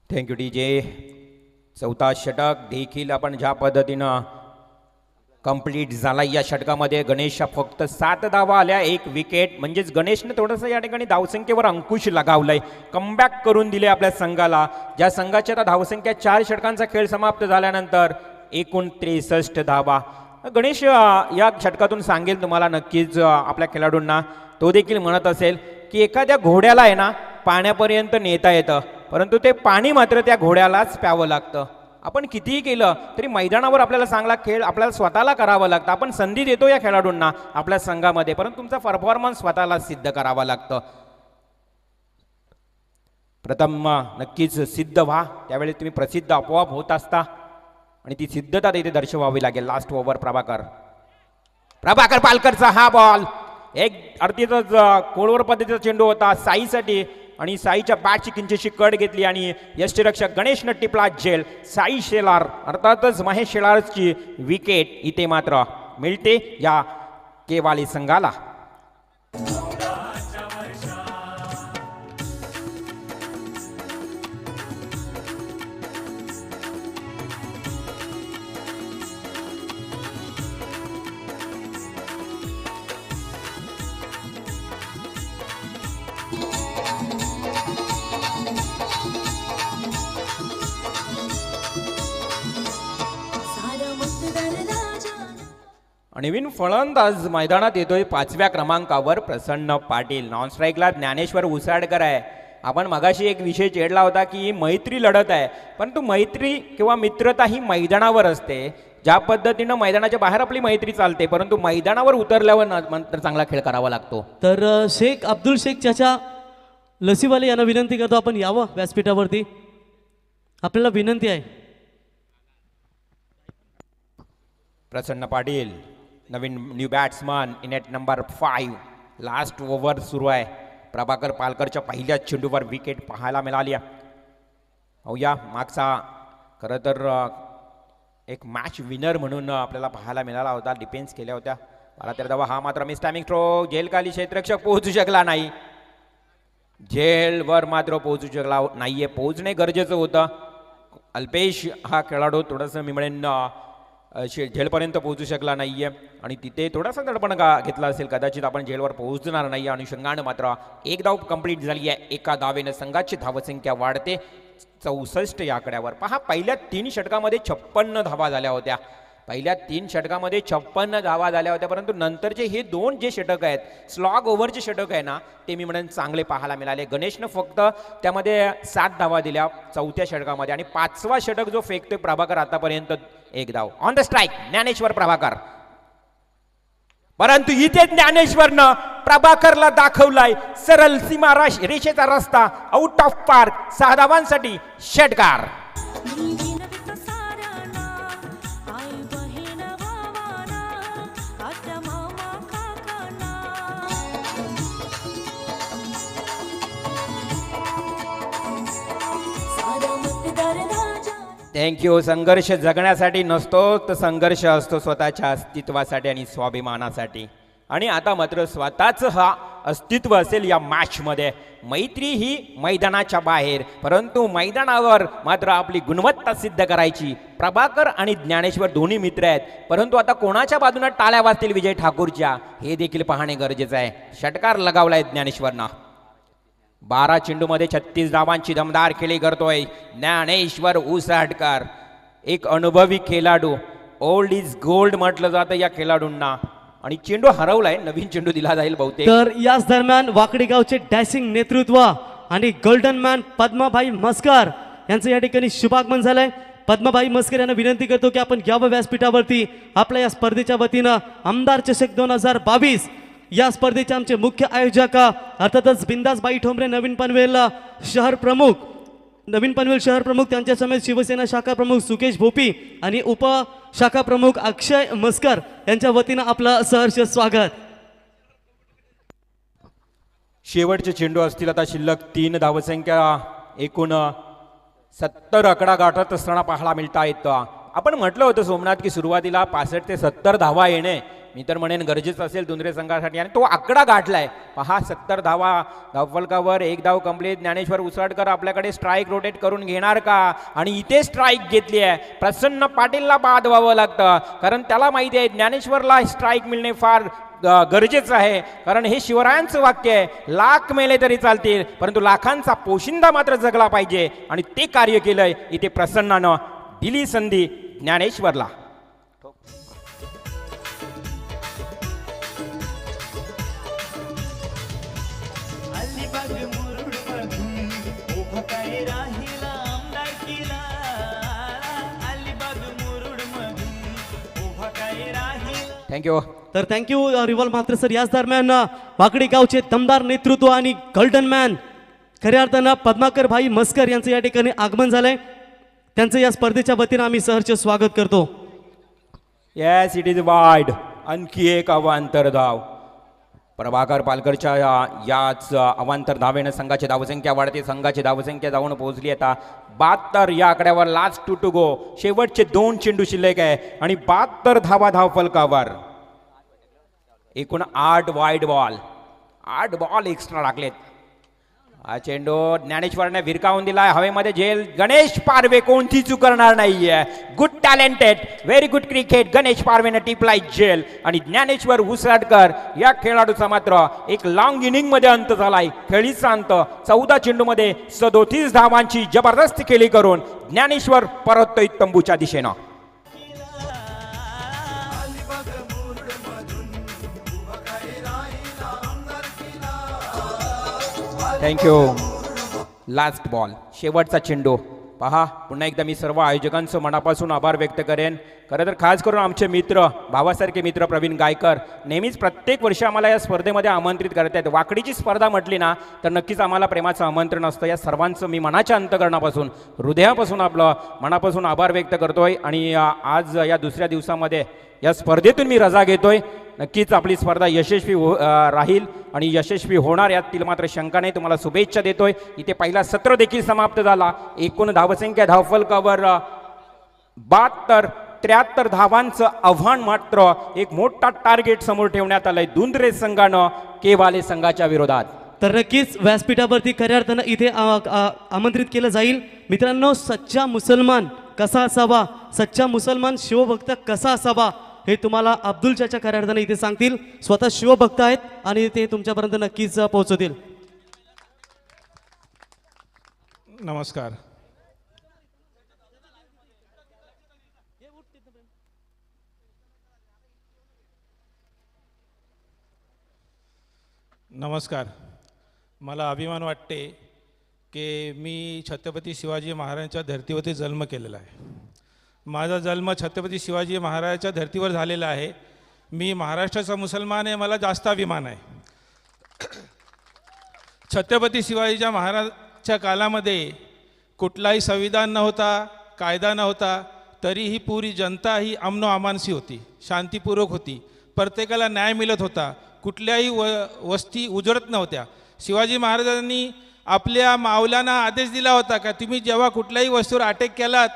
Thank you DJ. 4था षटक देखील आपण ज्या पद्धतीनं कंप्लीट झाला. या षटकामध्ये गणेशच्या फक्त 7 धावा आल्या, 1 विकेट. म्हणजेच गणेशने थोडंसं या ठिकाणी धावसंख्येवर अंकुश लगावलाय, कमबॅक करून दिले आपल्या संघाला. ज्या संघाची आता धावसंख्या 4 षटकांचा खेळ समाप्त झाल्यानंतर एकूण 63 धावा. गणेश या षटकातून सांगेल तुम्हाला नक्कीच आपल्या खेळाडूंना. तो देखील म्हणत असेल की एखाद्या घोड्याला आहे ना पाण्यापर्यंत नेता येतं, परंतु ते पाणी मात्र त्या घोड्यालाच प्यावं लागतं. आपण कितीही केलं तरी मैदानावर आपल्याला चांगला खेळ आपल्याला स्वतःला करावं लागतं. आपण संधी देतो या खेळाडूंना आपल्या संघामध्ये, परंतु तुमचा परफॉर्मन्स स्वतःला सिद्ध करावा लागतं. प्रथम नक्कीच सिद्ध व्हा, त्यावेळी तुम्ही प्रसिद्ध आपोआप होत असता आणि ती सिद्धता तिथे दर्शवावी लागेल. लास्ट ओव्हर प्रभाकर पालकरचा हा बॉल एक अर्थीतच कोळवर पद्धतीचा चेंडू होता. साईसाठी आणि साईच्या बॅटची किंचितशी कट घेतली आणि यष्टीरक्षक गणेशनं टिपला झेल. साई शेलार अर्थातच महेश शेलारची विकेट इथे मात्र मिळते या केवाली संघाला. नवीन फलंदाज मैदानात येतोय 5व्या क्रमांकावर प्रसन्न पाटील. नॉन स्ट्राईकला ज्ञानेश्वर उसाडकर आहे. आपण मगाशी एक विषय छेडला होता की ही मैत्री लढत आहे, परंतु मैत्री किंवा मित्रता ही मैदानावर असते. ज्या पद्धतीनं मैदानाच्या बाहेर आपली मैत्री चालते, परंतु मैदानावर उतरल्यावर नंतर चांगला खेळ करावा लागतो. तर शेख अब्दुल शेख चाचा लसीवाले यांना विनंती करतो आपण यावं व्यासपीठावरती. आपल्याला विनंती आहे. प्रसन्न पाटील नवीन new batsman in at number 5. Last over सुरू आहे. प्रभाकर पालकरच्या पहिल्याच चेंडूवर विकेट पाहायला मिळाली. या मागचा खरं तर एक मॅच विनर म्हणून आपल्याला पाहायला मिळाला होता. डिफेन्स केल्या होत्या 12-13 धावा. हा मात्र मिस टायमिंग थ्रो. झेलखाली क्षेत्ररक्षक पोहोचू शकला नाही. झेलवर मात्र पोहोचू शकला नाहीये. पोहोचणे गरजेचं होतं. अल्पेश हा खेळाडू थोडंसं मी म्हणेन झेलपर्यंत पोहोचू शकला नाहीये आणि तिथे थोडासा दडपण घेतला असेल. कदाचित आपण झेलवर पोहोचणार नाही. अनुषंगानं मात्र एक धाव कंप्लीट झाली आहे. एका धावेनं संघाची धावसंख्या वाढते 64 या आकड्यावर. पहा, पहिल्या 3 षटकामध्ये 56 धावा झाल्या होत्या. पहिल्या 3 षटकामध्ये 56 धावा झाल्या होत्या, परंतु नंतरचे हे 2 जे षटक आहेत, स्लॉग ओव्हरचे षटक आहे ना, ते मी म्हणेन चांगले पाहायला मिळाले. गणेशनं फक्त त्यामध्ये 7 धावा दिल्या 4थ्या षटकामध्ये आणि 5वा षटक जो फेकतोय प्रभाकर आतापर्यंत 1 धाव. On the strike Dnyaneshwar Prabhakar. परंतु इथे ज्ञानेश्वरनं प्रभाकरला दाखवलाय सरळ सीमा रेषेचा रस्ता. Out of park. 6 धावांसाठी षटकार. थँक्यू. संघर्ष जगण्यासाठी नसतो, तर संघर्ष असतो स्वतःच्या अस्तित्वासाठी आणि स्वाभिमानासाठी. आणि आता मात्र स्वतःचं हा अस्तित्व असेल या मॅचमध्ये. मैत्री ही मैदानाच्या बाहेर, परंतु मैदानावर मात्र आपली गुणवत्ता सिद्ध करायची. प्रभाकर आणि ज्ञानेश्वर दोन्ही मित्र आहेत, परंतु आता कोणाच्या बाजूने टाळ्या वाजतील विजय ठाकूरच्या हे देखील पाहणे गरजेचं आहे. षटकार लगावलाय ज्ञानेश्वरनं. 12 चेंडूमध्ये 36 धावांची दमदार खेळी करतोय ज्ञानेश्वर उसाडकर. एक अनुभवी खेळाडू. ओल्ड इज गोल्ड म्हटलं जातं या खेळाडूंना. आणि चेंडू हरवलाय, नवीन चेंडू दिला जाईल बहुतेक. तर याच दरम्यान वाकडी गावचे डॅशिंग नेतृत्व आणि गोल्डन मॅन पद्माभाई मस्कर यांचं या ठिकाणी शुभागमन झालंय. पद्माभाई मस्कर यांना विनंती करतो की आपण यावं व्यासपीठावरती. आपल्या या स्पर्धेच्या वतीनं आमदार चषक 2022 या स्पर्धेचे आमचे मुख्य आयोजक अर्थातच बिंदासबाई ठोंबरे नवीन पनवेल शहर प्रमुख त्यांच्या समेत शिवसेना शाखा प्रमुख सुकेश भोपी आणि उप शाखा प्रमुख अक्षय मस्कर यांच्या वतीनं आपलं सहर्ष स्वागत. शेवटचे चेंडू असतील आता शिल्लक. 3 धावसंख्या एकूण 70 आकडा गाठत असताना पाहायला मिळता येतं. आपण म्हटलं होतं सोमनाथ की सुरुवातीला 65 ते 70 धावा येणे मी तर म्हणेन गरजेचं असेल दुंद्रे संघासाठी, आणि तो आकडा गाठलाय. पहा, 70 धावा धावफलकावर 1 धाव कंप्लीट. ज्ञानेश्वर उसाडकर आपल्याकडे स्ट्राईक रोटेट करून घेणार का? आणि इथे स्ट्राईक घेतली आहे. प्रसन्न पाटीलला बाद व्हावं लागतं, कारण त्याला माहिती आहे ज्ञानेश्वरला स्ट्राईक मिळणे फार गरजेचं आहे. कारण हे शिवरायांचं वाक्य आहे, लाख मेले तरी चालतील, परंतु लाखांचा पोशिंदा मात्र जगला पाहिजे. आणि ते कार्य केलंय इथे प्रसन्नानं. दिली संधी ज्ञानेश्वरला. थँक्यू. तर थँक्यू रिवॉल मात्र सर. याच दरम्यान वाकडी गावचे दमदार नेतृत्व आणि गोल्डन मॅन खऱ्या अर्थानं पद्माकर भाई मस्कर यांचं या ठिकाणी आगमन झालंय. त्यांचं या स्पर्धेच्या वतीनं आम्ही सहर्ष स्वागत करतो. Yes, it is wide. आणखी एक अवांतर धाव. प्रभाकर पालकरच्या याच अवांतर धावेनं संघाची धावसंख्या वाढते. संघाची धावसंख्या जाऊन पोहोचली आता 72 या आकड्यावर. Last to go. शेवटचे 2 चेंडू शिल्लक आहे आणि 72 धावा धाव फलकावर. एकूण 8 वाईड बॉल. 8 बॉल एक्स्ट्रा टाकलेत. हा चेंडू ज्ञानेश्वरने विरकावून दिलाय. हवेमध्ये झेल. गणेश पारवे कोणती चूक करणार नाहीये. Good talented, very good cricket. Ganesh पारवेनं टिपलाय झेल आणि ज्ञानेश्वर उसराटकर या खेळाडूचा मात्र एक लॉंग इनिंग मध्ये अंत झालाय. खेळीचा अंत. 14 चेंडूमध्ये 37 धावांची जबरदस्त खेळी करून ज्ञानेश्वर परततोय तंबूच्या दिशेनं. थँक्यू. Last ball. शेवटचा चेंडू. पहा पुन्हा एकदा मी सर्व आयोजकांचं मनापासून आभार व्यक्त करेन. खरं तर खास करून आमचे मित्र, भावासारखे मित्र प्रवीण गायकर नेहमीच प्रत्येक वर्षी आम्हाला या स्पर्धेमध्ये आमंत्रित करत आहेत. वाकडीची स्पर्धा म्हटली ना तर नक्कीच आम्हाला प्रेमाचं आमंत्रण असतं. या सर्वांचं मी मनाच्या अंतकरणापासून, हृदयापासून आपलं मनापासून आभार व्यक्त करतोय. आणि आज या दुसऱ्या दिवसामध्ये या स्पर्धेतून मी रजा घेतोय. नक्कीच आपली स्पर्धा यशस्वी राहील आणि यशस्वी होणार यातील मात्र शंका नाही. तुम्हाला शुभेच्छा देतोय. इथे पहिला सत्र देखील समाप्त झाला. एकूण धावसंख्या धावफलकावर 73 धावांचं आव्हान मात्र एक मोठा टार्गेट समोर ठेवण्यात आलंय दुंदरे संघानं केवाले संघाच्या विरोधात. तर नक्कीच व्यासपीठावरती खऱ्या अर्थानं इथे आमंत्रित केलं जाईल. मित्रांनो, सच्चा मुसलमान कसा असावा, सच्चा मुसलमान शिवभक्त कसा असावा हे तुम्हाला अब्दुल चाचा खऱ्या अर्थानं इथे सांगतील. स्वतः शिवभक्त आहेत आणि ते तुमच्यापर्यंत नक्कीच पोहोचवतील. नमस्कार. नमस्कार. मला अभिमान वाटते की मी छत्रपती शिवाजी महाराजांच्या धर्तीवरती जन्म केलेला आहे. माझा जन्म छत्रपती शिवाजी महाराजांच्या धर्तीवर झालेला आहे. मी महाराष्ट्राचा मुसलमान आहे. मला जास्त अभिमान आहे. छत्रपती शिवाजीच्या महाराजच्या कालामध्ये कुठलाही संविधान नव्हता, कायदा नव्हता, तरीही पुरी जनता ही अमनो अमानसी होती, शांतीपूर्वक होती. प्रत्येकाला न्याय मिळत होता. कुठल्याही वस्ती उजळत नव्हत्या. शिवाजी महाराजांनी आपल्या मावल्यांना आदेश दिला होता का तुम्ही जेव्हा कुठल्याही वस्तूवर अटॅक केलात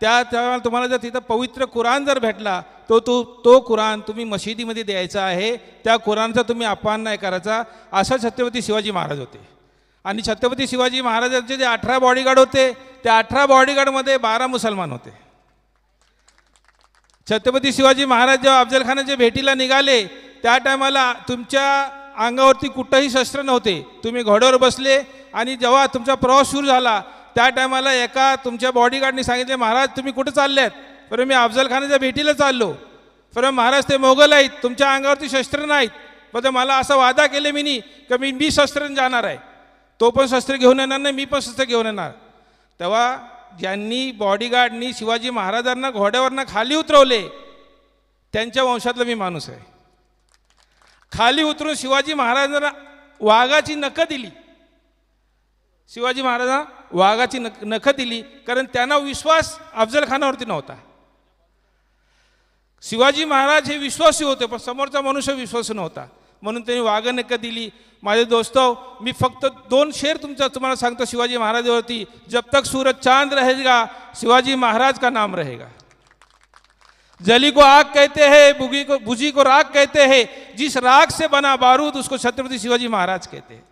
तेव्हा तुम्हाला जर तिथं पवित्र कुराण जर भेटला तो कुराण तुम्ही मशिदीमध्ये द्यायचा आहे. त्या कुराणचा तुम्ही अपमान नाही करायचा. असं छत्रपती शिवाजी महाराज होते. आणि छत्रपती शिवाजी महाराजांचे जे 18 बॉडीगार्ड होते त्या 18 बॉडीगार्डमध्ये 12 मुसलमान होते. छत्रपती शिवाजी महाराज जेव्हा अफजलखानाच्या भेटीला निघाले त्या टायमाला तुमच्या अंगावरती कुठंही शस्त्र नव्हते. तुम्ही घोड्यावर बसले आणि जेव्हा तुमचा प्रवास सुरू झाला त्या टायमाला एका तुमच्या बॉडीगार्डने सांगितले महाराज तुम्ही कुठं चालल्यात. बरं मी अफजलखानाच्या भेटीला चाललो. बरं महाराज ते मोगल आहेत, तुमच्या अंगावरती शस्त्र नाहीत. बरं मला असा वादा केले की मी शस्त्र जाणार आहे. तो पण शस्त्र घेऊन येणार नाही, मी पण शस्त्र घेऊन येणार. तेव्हा ज्यांनी बॉडीगार्डनी शिवाजी महाराजांना घोड्यावरनं खाली उतरवले त्यांच्या वंशातला मी माणूस आहे. खाली उतरून शिवाजी महाराजांना वाघाची नखं दिली. शिवाजी महाराजांना वाघाची नखं दिली कारण त्यांना विश्वास अफजलखानावरती नव्हता. शिवाजी महाराज हे विश्वासू होते पण समोरचा मनुष्य विश्वासू नव्हता म्हणून त्यांनी वाघ नखं दिली. माझे दोस्तों, मी फक्त 2 शेर तुम्हाला सांगतो शिवाजी महाराजांवरती. जब तक सूरज चांद रहेगा शिवाजी महाराज का नाम रहेगा. जली को आग कहते हैं, बुझी को राख कहते हैं, जिस राख से बना बारूद उसको छत्रपती शिवाजी महाराज कहते हैं.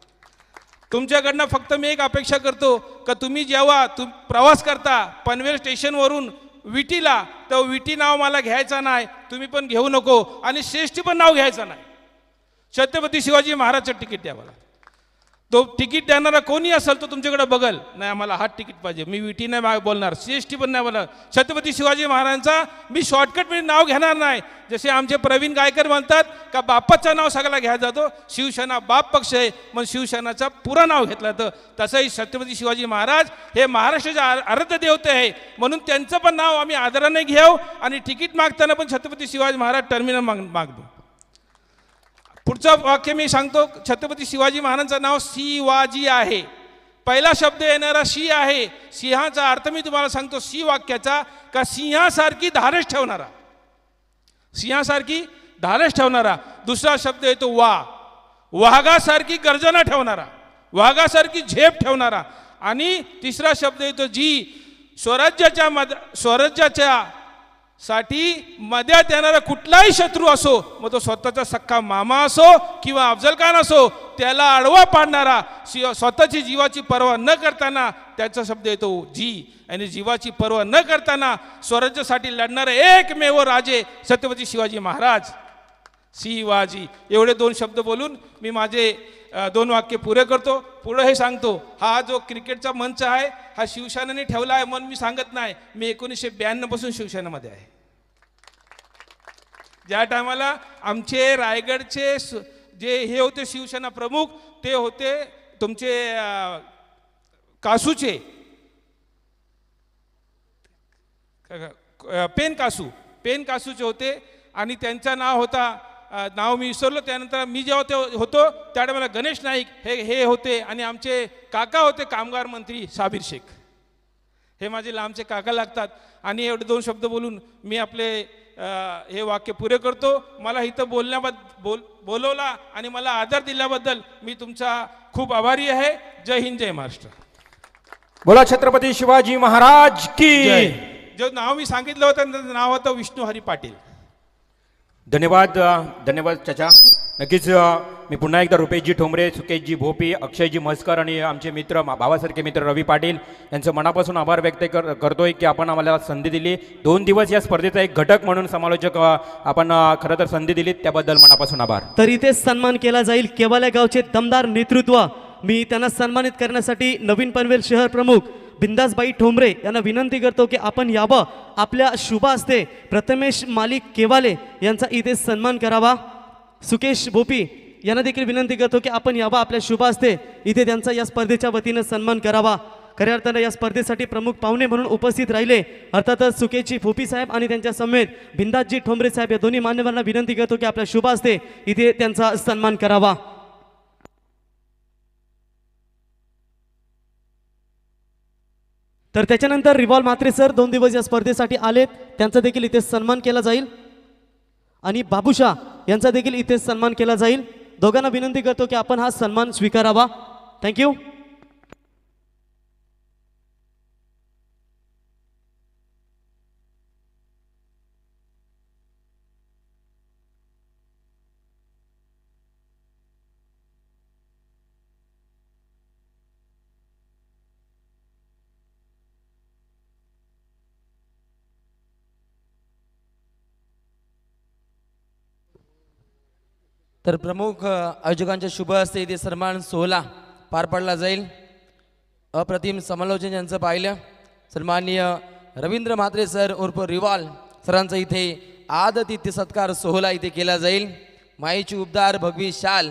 तुमच्याकडनं फक्त मी एक अपेक्षा करतो का तुम्ही जेव्हा प्रवास करता पनवेल स्टेशनवरून विटीला तर विटी नाव मला घ्यायचं नाही, तुम्ही पण घेऊ नको आणि श्रेष्ठी पण नाव घ्यायचं नाही. छत्रपती शिवाजी महाराजचं तिकीट द्या मला. तो तिकीट देणारा कोणी असेल तो तुमच्याकडे बघल नाही आम्हाला हा तिकीट पाहिजे. मी विटी नाही बोलणार, सीएसटी पण नाही बोलणार. छत्रपती शिवाजी महाराजांचा मी शॉर्टकटमध्ये नाव घेणार नाही. जसे आमचे प्रवीण गायकर म्हणतात का बापाचं नाव सगळ्याला घ्या जातो. शिवसेना बाप पक्ष आहे मग शिवसेनाचा पुरा नाव घेतलं तर तसंही छत्रपती शिवाजी महाराज हे महाराष्ट्राचे आराध्य देवते आहे म्हणून त्यांचं पण नाव आम्ही आदराने घेऊ आणि तिकीट मागताना पण छत्रपती शिवाजी महाराज टर्मिनल मागतो. पुढचं वाक्य मी सांगतो. छत्रपती शिवाजी महाराजांचं नाव शिवाजी आहे. पहिला शब्द येणारा शी आहे. सिंहाचा अर्थ मी तुम्हाला सांगतो शी वाक्याचा का सिंहासारखी धारस ठेवणारा, सिंहासारखी धारस ठेवणारा. दुसरा शब्द येतो वा. वाघासारखी गर्जना ठेवणारा, वाघासारखी झेप ठेवणारा. आणि तिसरा शब्द येतो जी स्वराज्याच्या साठी मध्यात येणारा कुठलाही शत्रू असो, मग तो स्वतःचा सख्खा मामा असो किंवा अफजल खान असो, त्याला आडवा पाडणारा, स्वतःची जीवाची पर्वा न करताना, त्याचा शब्द येतो जी. आणि जीवाची पर्वा न करताना स्वराज्यासाठी लढणारे एकमेव राजे छत्रपती शिवाजी महाराज. शिवाजी. एवढे 2 शब्द बोलून मी माझे 2 वाक्य पुरे करतो. पुढे हे सांगतो, हा जो क्रिकेटचा मंच आहे हा शिवसेनेने ठेवला आहे म्हणून मी सांगत नाही. मी 1992 पासून शिवसेनेमध्ये आहे. ज्या टायमाला आमचे रायगडचे जे हे होते शिवसेना प्रमुख, ते होते तुमचे कासूचे पेन कासूचे होते. आणि त्यांचं नाव होता, नाव मी विसरलो. त्यानंतर मी जेव्हा ते होतो त्या टायमाला गणेश नाईक हे होते. आणि आमचे काका होते कामगार मंत्री साबीर शेख. हे माझे लांबचे काका लागतात. आणि एवढे 2 शब्द बोलून मी आपले हे वाक्य पुरे करतो. मला इथं बोलवला आणि मला आदर दिल्याबद्दल मी तुमचा खूप आभारी आहे. जय हिंद, जय महाराष्ट्र. बोला छत्रपती शिवाजी महाराज की. जो नाव मी सांगितलं होतं त्याचं नाव होतं विष्णू हरी पाटील. धन्यवाद. धन्यवाद चाचा. नक्कीच मी पुन्हा एकदा रुपेशजी ठोंबरे, सुकेशजी भोपी, अक्षयजी म्हसकर आणि आमचे मित्र, भावासारखे मित्र रवी पाटील यांचं मनापासून आभार व्यक्त करतोय की आपण आम्हाला संधी दिली. 2 दिवस या स्पर्धेचा एक घटक म्हणून समालोचक आपण खरं तर संधी दिली, त्याबद्दल मनापासून आभार. तर इथेच सन्मान केला जाईल केवाल्या गावचे दमदार नेतृत्व. मी त्यांना सन्मानित करण्यासाठी नवीन पनवेल शहर प्रमुख बिंदासबाई ठोंबरे यांना विनंती करतो की आपण यावं. आपल्या शुभ हस्ते प्रथमेश मालिक केवाले यांचा इथे सन्मान करावा. सुकेश भोपी यांना देखील विनंती करतो की आपण यावं. आपल्या शुभ हस्ते इथे त्यांचा या स्पर्धेच्या वतीनं सन्मान करावा. खऱ्या अर्थानं या स्पर्धेसाठी प्रमुख पाहुणे म्हणून उपस्थित राहिले अर्थातच सुकेशजी भोपी साहेब आणि त्यांच्या समेत बिंदासजी ठोंबरे साहेब या दोन्ही मान्यवरांना विनंती करतो की आपल्या शुभ हस्ते इथे त्यांचा सन्मान करावा. तर त्याच्यानंतर रिवॉल्व म्हात्रे सर 2 दिवस या स्पर्धेसाठी आलेत, त्यांचा देखील इथे सन्मान केला जाईल. आणि बाबूशा यांचा देखील इथे सन्मान केला जाईल. दोघांना विनंती करतो की आपण हा सन्मान स्वीकारावा. थँक्यू. तर प्रमुख आयोजकांच्या शुभ हस्ते इथे सन्मान सोहळा पार पडला जाईल. अप्रतिम समालोचन यांचं पाहिलं. सन्माननीय रवींद्र म्हात्रे सर उर्फ रिवाल सरांचा इथे आदतिथ्य सत्कार सोहळा इथे केला जाईल. मायेची उबदार भगवी शाल,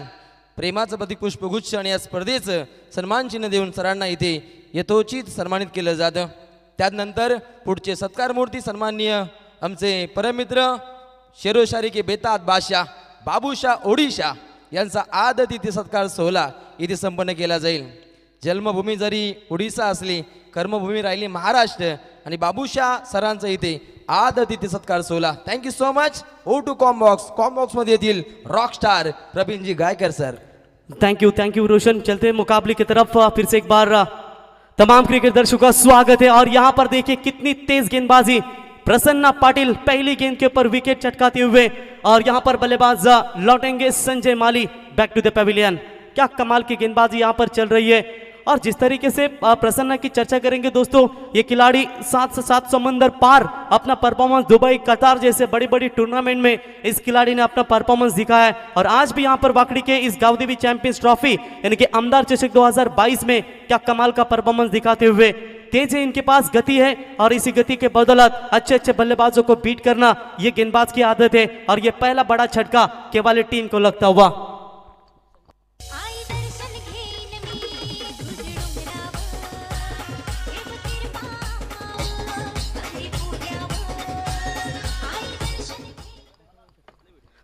प्रेमाचं प्रतीक पुष्पगुच्छ आणि या स्पर्धेचं सन्मान चिन्ह देऊन सरांना इथे यथोचित सन्मानित केलं जातं. त्यानंतर पुढचे सत्कार मूर्ती सन्माननीय आमचे परममित्र शेरोशारी के बेतात बादशाह बाबूशा ओडिशा यांचा आदतिथ्य सत्कार सोहळा इथे संपन्न केला जाईल. जन्मभूमी जरी ओडिसा असली, कर्मभूमी राहिली महाराष्ट्र आणि बाबूशा सरांचा इथे आदतिथ्य सत्कार सोहळा. Thank you so much. ओ टू कॉम्बॉक्स मध्ये येतील रॉक स्टार प्रवीणजी Gaykar sir. Thank you Roshan. चलते मुकाबले की तरफ फिर से एक बार तमाम क्रिकेट दर्शकों का स्वागत है. और यहाँ पर देखिए कितनी तेज गेंदबाजी. प्रसन्ना पाटिल पहली गेंद के ऊपर विकेट चटकाते हुए और यहाँ पर बल्लेबाज लौटेंगे संजय माली बैक टू द पेविलियन. क्या कमाल की गेंदबाजी यहाँ पर चल रही है. और जिस तरीके से प्रसन्ना की चर्चा करेंगे दोस्तों, ये खिलाड़ी 7 से 7 समंदर पार अपना परफॉर्मेंस दुबई कतार जैसे बड़ी बड़ी टूर्नामेंट में इस खिलाड़ी ने अपना परफॉर्मेंस दिखाया है. और आज भी यहाँ पर वाकड़ी के इस गावदेवी चैंपियंस ट्रॉफी यानी कि आमदार चषक 2022 में क्या कमाल का परफॉर्मेंस दिखाते हुए तेज है, इनके पास गति है और इसी गति के बदौलत अच्छे अच्छे बल्लेबाजों को बीट करना ये गेंदबाज की आदत है. और ये पहला बड़ा झटका केवाले टीम को लगता हुआ. आई दर्शन घेईन मी तुझ डोंगरावर एक तिरपा आई दर्शन.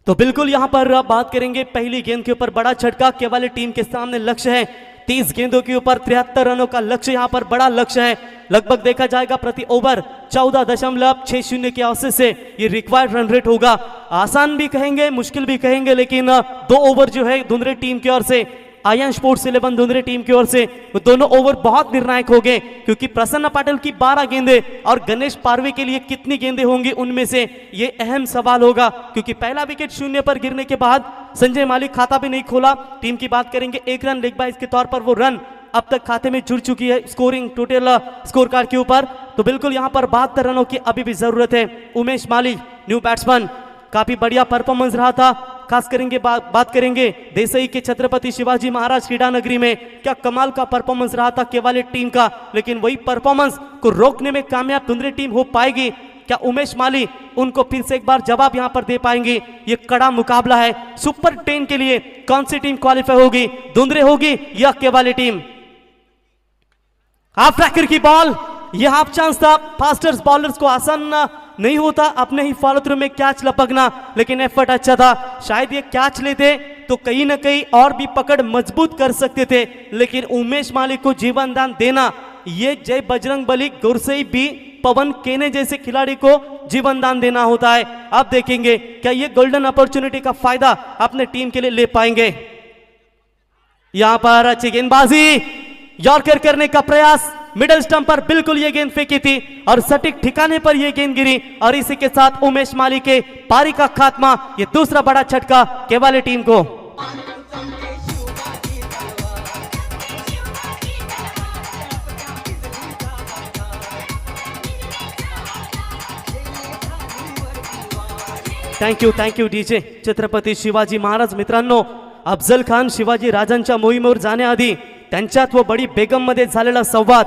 तो बिल्कुल यहां पर बात करेंगे पहली गेंद के ऊपर बड़ा झटका केवाले टीम के सामने लक्ष्य है. 30 गेंदों के ऊपर 73 रनों का लक्ष्य यहाँ पर बड़ा लक्ष्य है। लगभग देखा जाएगा प्रति ओवर 14.60 के औसत से ये रिक्वायर्ड रन रेट होगा। आसान भी कहेंगे, मुश्किल भी कहेंगे, लेकिन 2 ओवर जो है धुंधरे टीम की ओर से, आयन स्पोर्ट्स 11 धुंधरे टीम की ओर से, वो दोनों ओवर बहुत निर्णायक हो गए, क्योंकि प्रसन्न पाटिल की 12 गेंदे और गणेश पारवे के लिए कितनी गेंदें होंगी उनमें से ये अहम सवाल होगा, क्योंकि पहला विकेट 0 पर गिरने के बाद संजय मालिक खाता भी नहीं खोला। टीम की बात करेंगे, 1 रन लेग बाइज के तौर पर वो रन अब तक खाते में जुड़ चुकी है स्कोरिंग टोटल स्कोर कार्ड के ऊपर। तो बिल्कुल यहाँ पर 72 रनों की अभी भी जरूरत है। उमेश माली न्यू बैट्समैन, काफी बढ़िया परफॉर्मेंस रहा था। खास करेंगे बात करेंगे देसाई के छत्रपति शिवाजी महाराज क्रीडा नगरी में, क्या कमाल का परफॉर्मेंस रहा था केवाली टीम का, लेकिन वही परफॉर्मेंस को रोकने में कामयाब धुंधरे टीम हो पाएगी क्या? उमेश माली उनको फिर से एक बार जवाब यहां पर दे पाएंगे? ये कड़ा मुकाबला है। सुपर 10 के लिए कौन सी टीम क्वालिफाई होगी, धुंधरे होगी या केवाली टीम? हाफ ट्रैकर की बॉल, ये हाफ चांस था। फास्टर्स बॉलर्स को आसान नहीं होता अपने ही फॉलो थ्रू में कैच लपकना, लेकिन एफर्ट अच्छा था। शायद ये कैच लेते तो कहीं ना कहीं और भी पकड़ मजबूत कर सकते थे, लेकिन उमेश मालिक को जीवन दान देना, ये जय बजरंग बली गुरसई भी पवन केने जैसे खिलाड़ी को जीवन दान देना होता है। अब देखेंगे क्या ये गोल्डन अपॉर्चुनिटी का फायदा अपने टीम के लिए ले पाएंगे। यहां पर अच्छी गेंदबाजी, यॉर्कर करने का प्रयास, मिडल स्टंप पर बिल्कुल ये गेंद फेंकी थी और सटीक ठिकाने पर ये गेंद गिरी, और इसी के साथ उमेश माली के पारी का खात्मा। ये दूसरा बड़ा झटका केवाली टीम को। Thank you DJ Chhatrapati Shivaji Maharaj. मित्रांनो, अफजल खान शिवाजी राजांच्या मोहिमेवर जाण्याआधी त्यांच्यात व बडी बेगम मध्ये झालेला संवाद,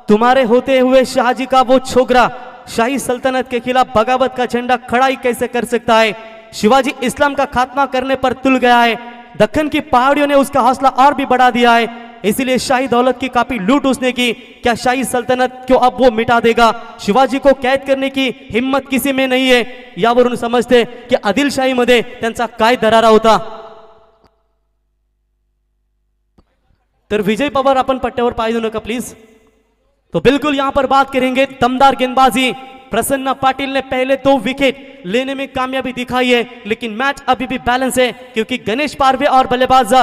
तुम्हारे होते हुए शाहजी का वो छोकरा शाही सल्तनत के खिलाफ बगावत का झंडा खड़ा ही कैसे कर सकता है. शिवाजी इस्लाम का खात्मा करने पर तुल गया है. दक्कन की पहाड़ियों ने उसका हौसला और भी बढ़ा दिया है, इसीलिए शाही दौलत की काफी लूट उसने की. क्या शाही सल्तनत को अब वो मिटा देगा? शिवाजी को कैद करने की हिम्मत किसी में नहीं है. यावरून समजते की आदिलशाही मध्ये त्यांचा काय दरारा होता. तर विजय पवार आपण पट्ट्यावर पाय देऊ नका प्लीज. तो बिल्कुल यहां पर बात करेंगे दमदार गेंदबाजी. प्रसन्न पाटिल ने पहले 2 विकेट लेने में कामयाबी दिखाई है, लेकिन मैच अभी भी बैलेंस है, क्योंकि गणेश पारवे और बल्लेबाज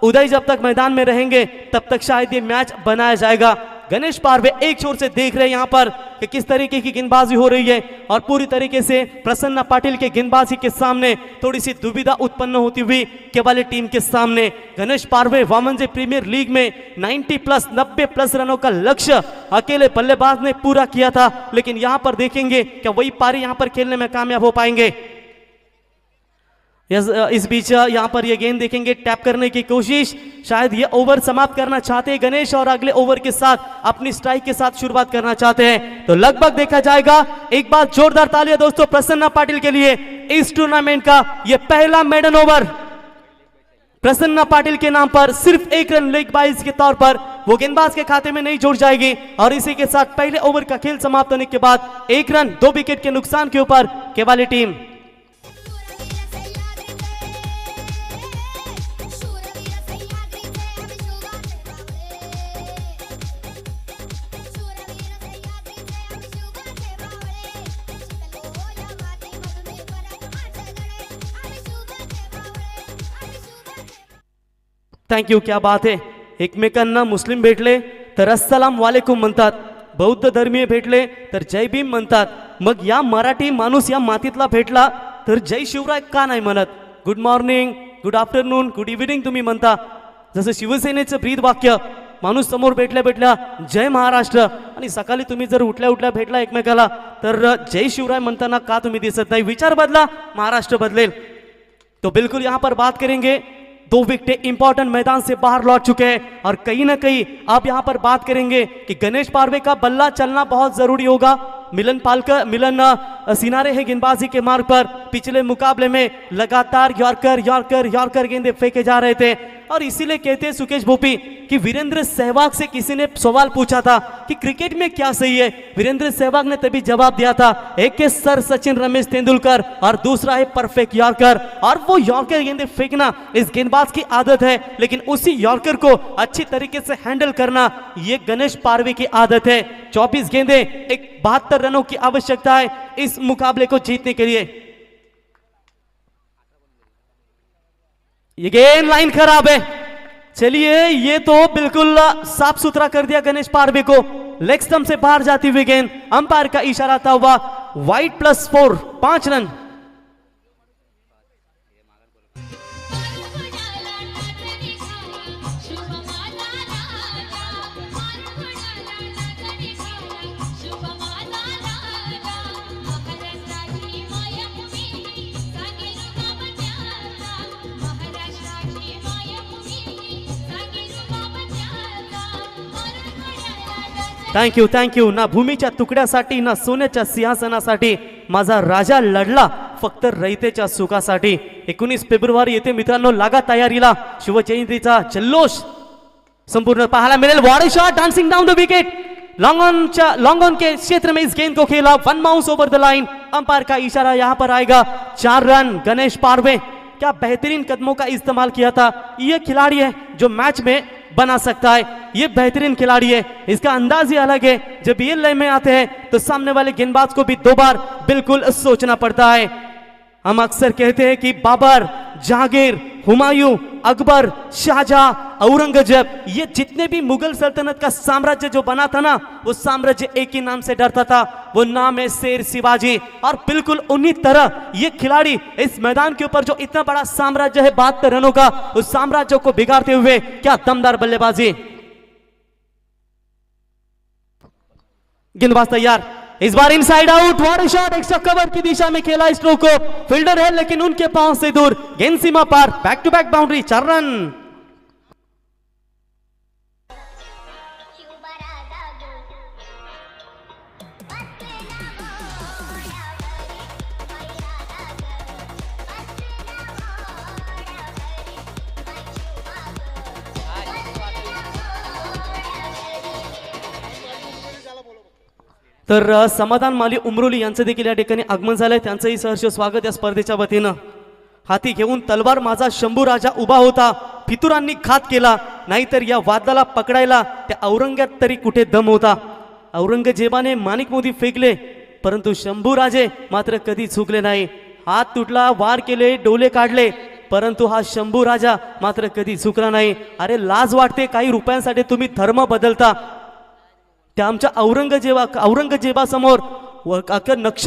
उदय जब तक मैदान में रहेंगे तब तक शायद ये मैच बनाया जाएगा. गणेश पारवे एक छोर से देख रहे हैं यहां पर कि किस तरीके की गेंदबाजी हो रही है, और पूरी तरीके से प्रसन्न पाटिल के गेंदबाजी के सामने थोड़ी सी दुविधा उत्पन्न होती हुई केवाली टीम के सामने. गणेश पारवे वामनजे प्रीमियर लीग में 90+ रनों का लक्ष्य अकेले बल्लेबाज ने पूरा किया था, लेकिन यहां पर देखेंगे क्या वही पारी यहां पर खेलने में कामयाब हो पाएंगे. इस बीच यहां पर ये गेंद देखेंगे, टैप करने की कोशिश, शायद ये ओवर समाप्त करना चाहते हैं गणेश, और अगले ओवर के साथ अपनी स्ट्राइक के साथ शुरुआत करना चाहते हैं. तो लगभग देखा जाएगा. एक बार जोरदार तालियां दोस्तों प्रसन्न पाटिल के लिए. इस टूर्नामेंट का ये पहला मेडन ओवर प्रसन्न पाटिल के नाम पर सिर्फ 1 रन लेग बाइज के तौर पर वो गेंदबाज के खाते में नहीं जुड़ जाएगी, और इसी के साथ पहले ओवर का खेल समाप्त होने के बाद 1 रन 2 विकेट के नुकसान के ऊपर केवाली टीम. थँक्यू. क्या बात आहे. एकमेकांना मुस्लिम भेटले तर अस्सलाम वालेकुम म्हणतात, बौद्ध धर्मीय भेटले तर जय भीम म्हणतात, मग या मराठी माणूस या मातीतला भेटला तर जय शिवराय का नाही म्हणत? Good morning, good afternoon, good evening तुम्ही म्हणता. जसं शिवसेनेचं ब्रीद वाक्य, माणूस समोर भेटल्या जय महाराष्ट्र, आणि सकाळी तुम्ही जर उठल्या भेटला एकमेकाला तर जय शिवराय म्हणताना का तुम्ही दिसत नाही? विचार बदला, महाराष्ट्र बदलेल. तो बिल्कुल यहाँ पर बात करेंगे. 2 विकेट इंपॉर्टेंट मैदान से बाहर लौट चुके हैं, और कहीं ना कहीं आप यहां पर बात करेंगे कि गणेश पारवे का बल्ला चलना बहुत जरूरी होगा. मिलन सिनारे हैं गेंदबाजी के मार्ग पर। पिछले मुकाबले में लगातार यॉर्कर यॉर्कर यॉर्कर गेंदे फेंके जा रहे थे और इसीलिए कहते हैं सुकेश भोपी कि वीरेंद्र सहवाग से किसी ने सवाल पूछा था कि क्रिकेट में क्या सही है। वीरेंद्र सहवाग ने तभी जवाब दिया था, एक है सर सचिन रमेश तेंदुलकर और दूसरा है परफेक्ट यॉर्कर। और वो यॉर्कर गेंदे फेंकना इस गेंदबाज की आदत है, लेकिन उसी यॉर्कर को अच्छी तरीके से हैंडल करना ये गणेश पारवे की आदत है। 24 गेंदे, 72 रनों की आवश्यकता है इस मुकाबले को जीतने के लिए। ये गेंद लाइन खराब है। चलिए, ये तो बिल्कुल साफ सुथरा कर दिया गणेश पारवे को। लेग स्टंप से बाहर जाती हुई गेंद, अंपायर का इशारा था हुआ वाइड +4, 5 रन। थँक यू ना भूमीच्या तुकड्यासाठी ना सोन्याच्या सिंहासनासाठी माझा राजा लढला फक्त रयतेच्या सुखासाठी। 19 फेब्रुवारी येते मित्रांनो, लागा तयारीला। शिवजयंतीचा जल्लोष संपूर्ण पाहायला मिळेल। Body shot dancing down the wicket, long on के क्षेत्र में इस गेंद को खेला, 1 bounce over the line. Umpire का इशारा यहां पर आएगा, 4 रन। गणेश पारवे क्या बेहतरीन कदमों का इस्तेमाल किया था। ये खिलाड़ी है जो मैच में बना सकता है, ये बेहतरीन खिलाड़ी है, इसका अंदाज ही अलग है। जब ये लय में आते हैं तो सामने वाले गेंदबाज को भी 2 बार बिल्कुल सोचना पड़ता है। हम अक्सर कहते हैं कि बाबर, जहांगीर, हुमायूं, अकबर, शाहजहां, औरंगजेब, ये जितने भी मुगल सल्तनत का साम्राज्य जो बना था ना, वो साम्राज्य एक ही नाम से डरता था, वो नाम है शेर शिवाजी। और बिल्कुल उन्हीं तरह ये खिलाड़ी इस मैदान के ऊपर जो इतना बड़ा साम्राज्य है 72 रनों का, उस साम्राज्य को बिगाड़ते हुए क्या दमदार बल्लेबाजी। गेंदबाज तैयार, इस बार inside out, what a shot, extra cover की दिशा में खेला स्ट्रोक को। फील्डर है लेकिन उनके पांव से दूर, गेंद सीमा पार, back to back boundary, 4 run. तर समाधान माली उमरोली यांचं देखील या ठिकाणी आगमन झालंय, त्यांचंही सहर्ष स्वागत या स्पर्धेच्या वतीनं। हाती घेऊन तलवार माझा शंभू राजा उभा होता, फितुरांनी घात केला, नाहीतर या वादळाला पकडायला त्या औरंग्यात तरी कुठे दम होता। औरंगजेबाने माणिक मोती फेकले परंतु शंभूराजे मात्र कधी चुकले नाही। हात तुटला, वार केले, डोले काढले, परंतु हा शंभू राजा मात्र कधी चुकला नाही। अरे लाज वाटते, काही रुपयांसाठी तुम्ही धर्म बदलता। त्या आमच्या औरंगजेबासमोर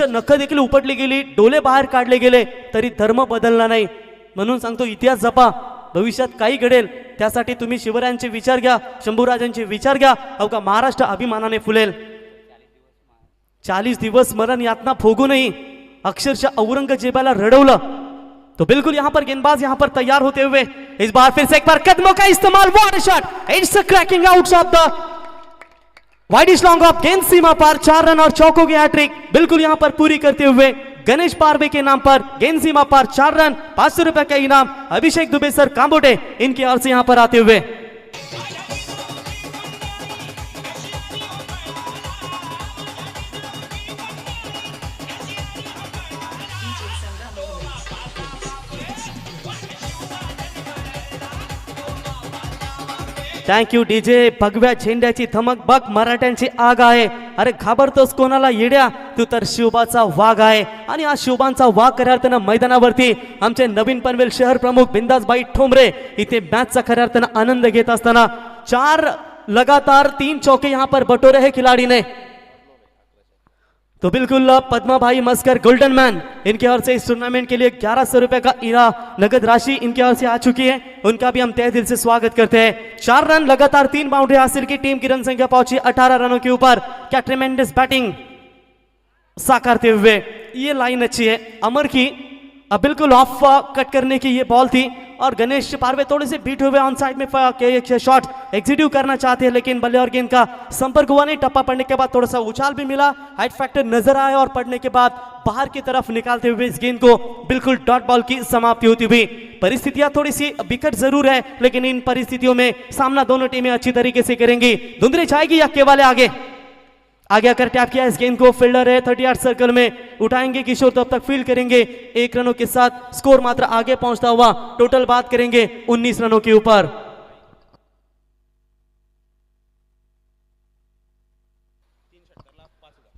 नख देखील उपटली गेली, डोले बाहेर काढले गेले, तरी धर्म बदलला नाही। म्हणून सांगतो, इतिहास जपा, भविष्यात काही घडेल त्यासाठी तुम्ही शिवरायांचे विचार घ्या, शंभूराजांचे विचार घ्या, अवघा महाराष्ट्र अभिमानाने फुलेल। 40 दिवस मरण यातना भोगूनही अक्षरशः औरंगजेबाला रडवलं। तो बिल्कुल यहां पर गेंदबाज यहां पर तैयार होते हुए, इस बार फिर से एक बार कदमों का इस्तेमाल, water shot, it's a cracking out of the widish long off, गेंद सीमा पार, 4 रन और चौकों की हैट्रिक बिल्कुल यहां पर पूरी करते हुए गणेश पारवे के नाम पर गेंद सीमा पार, 4 रन, 500 रुपए का इनाम। अभिषेक दुबे सर कांबोटे इनके ओर से यहां पर आते हुए थँक यू डीजे। भगव्या झेंड्याची धमक बघ, मराठ्यांची आग आहे। अरे घाबरतोस कोणाला येड्या, तू तर शिवबाचा वाघ आहे। आणि आज शिवबांचा वाघ खऱ्या अर्थानं मैदानावरती आमचे नवीन पनवेल शहर प्रमुख बिंदासबाई ठोंबरे इथे मॅचचा खऱ्या अर्थानं आनंद घेत असताना 4 लगातार 3 चौके यहां पर बटोरे है खिलाड़ी ने। तो बिल्कुल पद्मा भाई मस्कर गोल्डन मैन इनके ओर से इस टूर्नामेंट के लिए 1100 रुपए का नगद राशि इनके ओर से आ चुकी है, उनका भी हम तहे दिल से स्वागत करते हैं। 4 रन लगातार 3 बाउंड्री हासिल की टीम की रन संख्या पहुंची 18 रनों के ऊपर। क्या ट्रेमेंडस बैटिंग साकारते हुए, ये लाइन अच्छी है अमर की, बिल्कुल ऑफ कट करने की ये बॉल थी और गणेश पारवे थोड़े से बीट हुए ऑन साइड में एक शॉट एग्जीक्यूट करना चाहते हैं, लेकिन बल्ले और गेंद का संपर्क हुआ नहीं। टप्पा पड़ने के बाद थोड़ा सा उछाल भी मिला, हाइट फैक्टर नजर आया और पड़ने के बाद बाहर की तरफ निकालते हुए इस गेंद को बिल्कुल डॉट बॉल की समाप्ति होती हुई। परिस्थितियां थोड़ी सी बिकट जरूर है, लेकिन इन परिस्थितियों में सामना दोनों टीमें अच्छी तरीके से करेंगी। धुंधरी जाएगी या केवाले आगे आगे आकर टैप किया इस गेंद को, फील्डर है 30 यार्ड सर्कल में, उठाएंगे किशोर, तब तक फील्ड करेंगे 1 रनों के साथ, स्कोर मात्र आगे पहुंचता हुआ। टोटल बात करेंगे 19 रनों के ऊपर।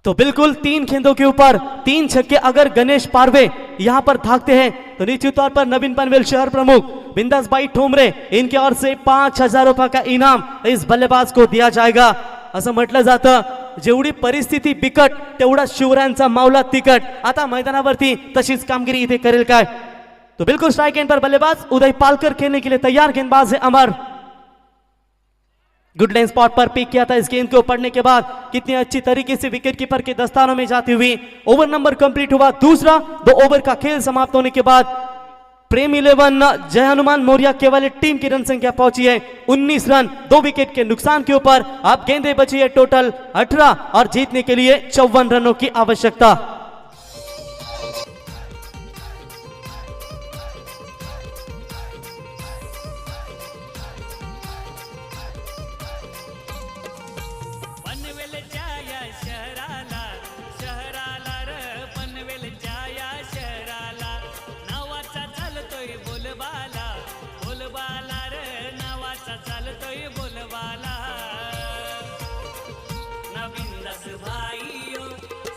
तो बिल्कुल 3 गेंदों के ऊपर 3 छक्के अगर गणेश पारवे यहां पर भागते हैं तो निश्चित तौर पर नवीन पनवेल शहर प्रमुख बिंदास भाई ठोंबरे इनकी ओर से 5,000 रुपये का इनाम इस बल्लेबाज को दिया जाएगा। असं म्हटलं जातं, जेवढी परिस्थिती बिकट तेवढा शिवरायांचा मावला तिकट। आता मैदानावरती तशीच कामगिरी इथे करेल काय? तो बिल्कुल स्ट्राइक एंड पर बल्लेबाज उदय पालकर खेलने के लिए तैयार। गेंदबाज है अमर, गुड लाइन स्पॉट पर पिक किया था इस गेंद को, पड़ने के बाद कितनी अच्छी तरीके से विकेट कीपर के दस्तानों में जाती हुई। ओवर नंबर कंप्लीट हुआ दूसरा। 2 ओवर का खेल समाप्त होने के बाद प्रेम 11 जय हनुमान मौर्य केवल टीम की रन संख्या पहुंची है 19 रन, 2 विकेट के नुकसान के ऊपर। अब गेंदें बची है टोटल 18 और जीतने के लिए 54 रनों की आवश्यकता। पनवेलच्या या शहराला शहराला र पनवेलच्या या शहराला नावाचा चालतोय बोलबाला बोलबाला र नावाचा चालतोय बोलबाला नवीन दास भाईयो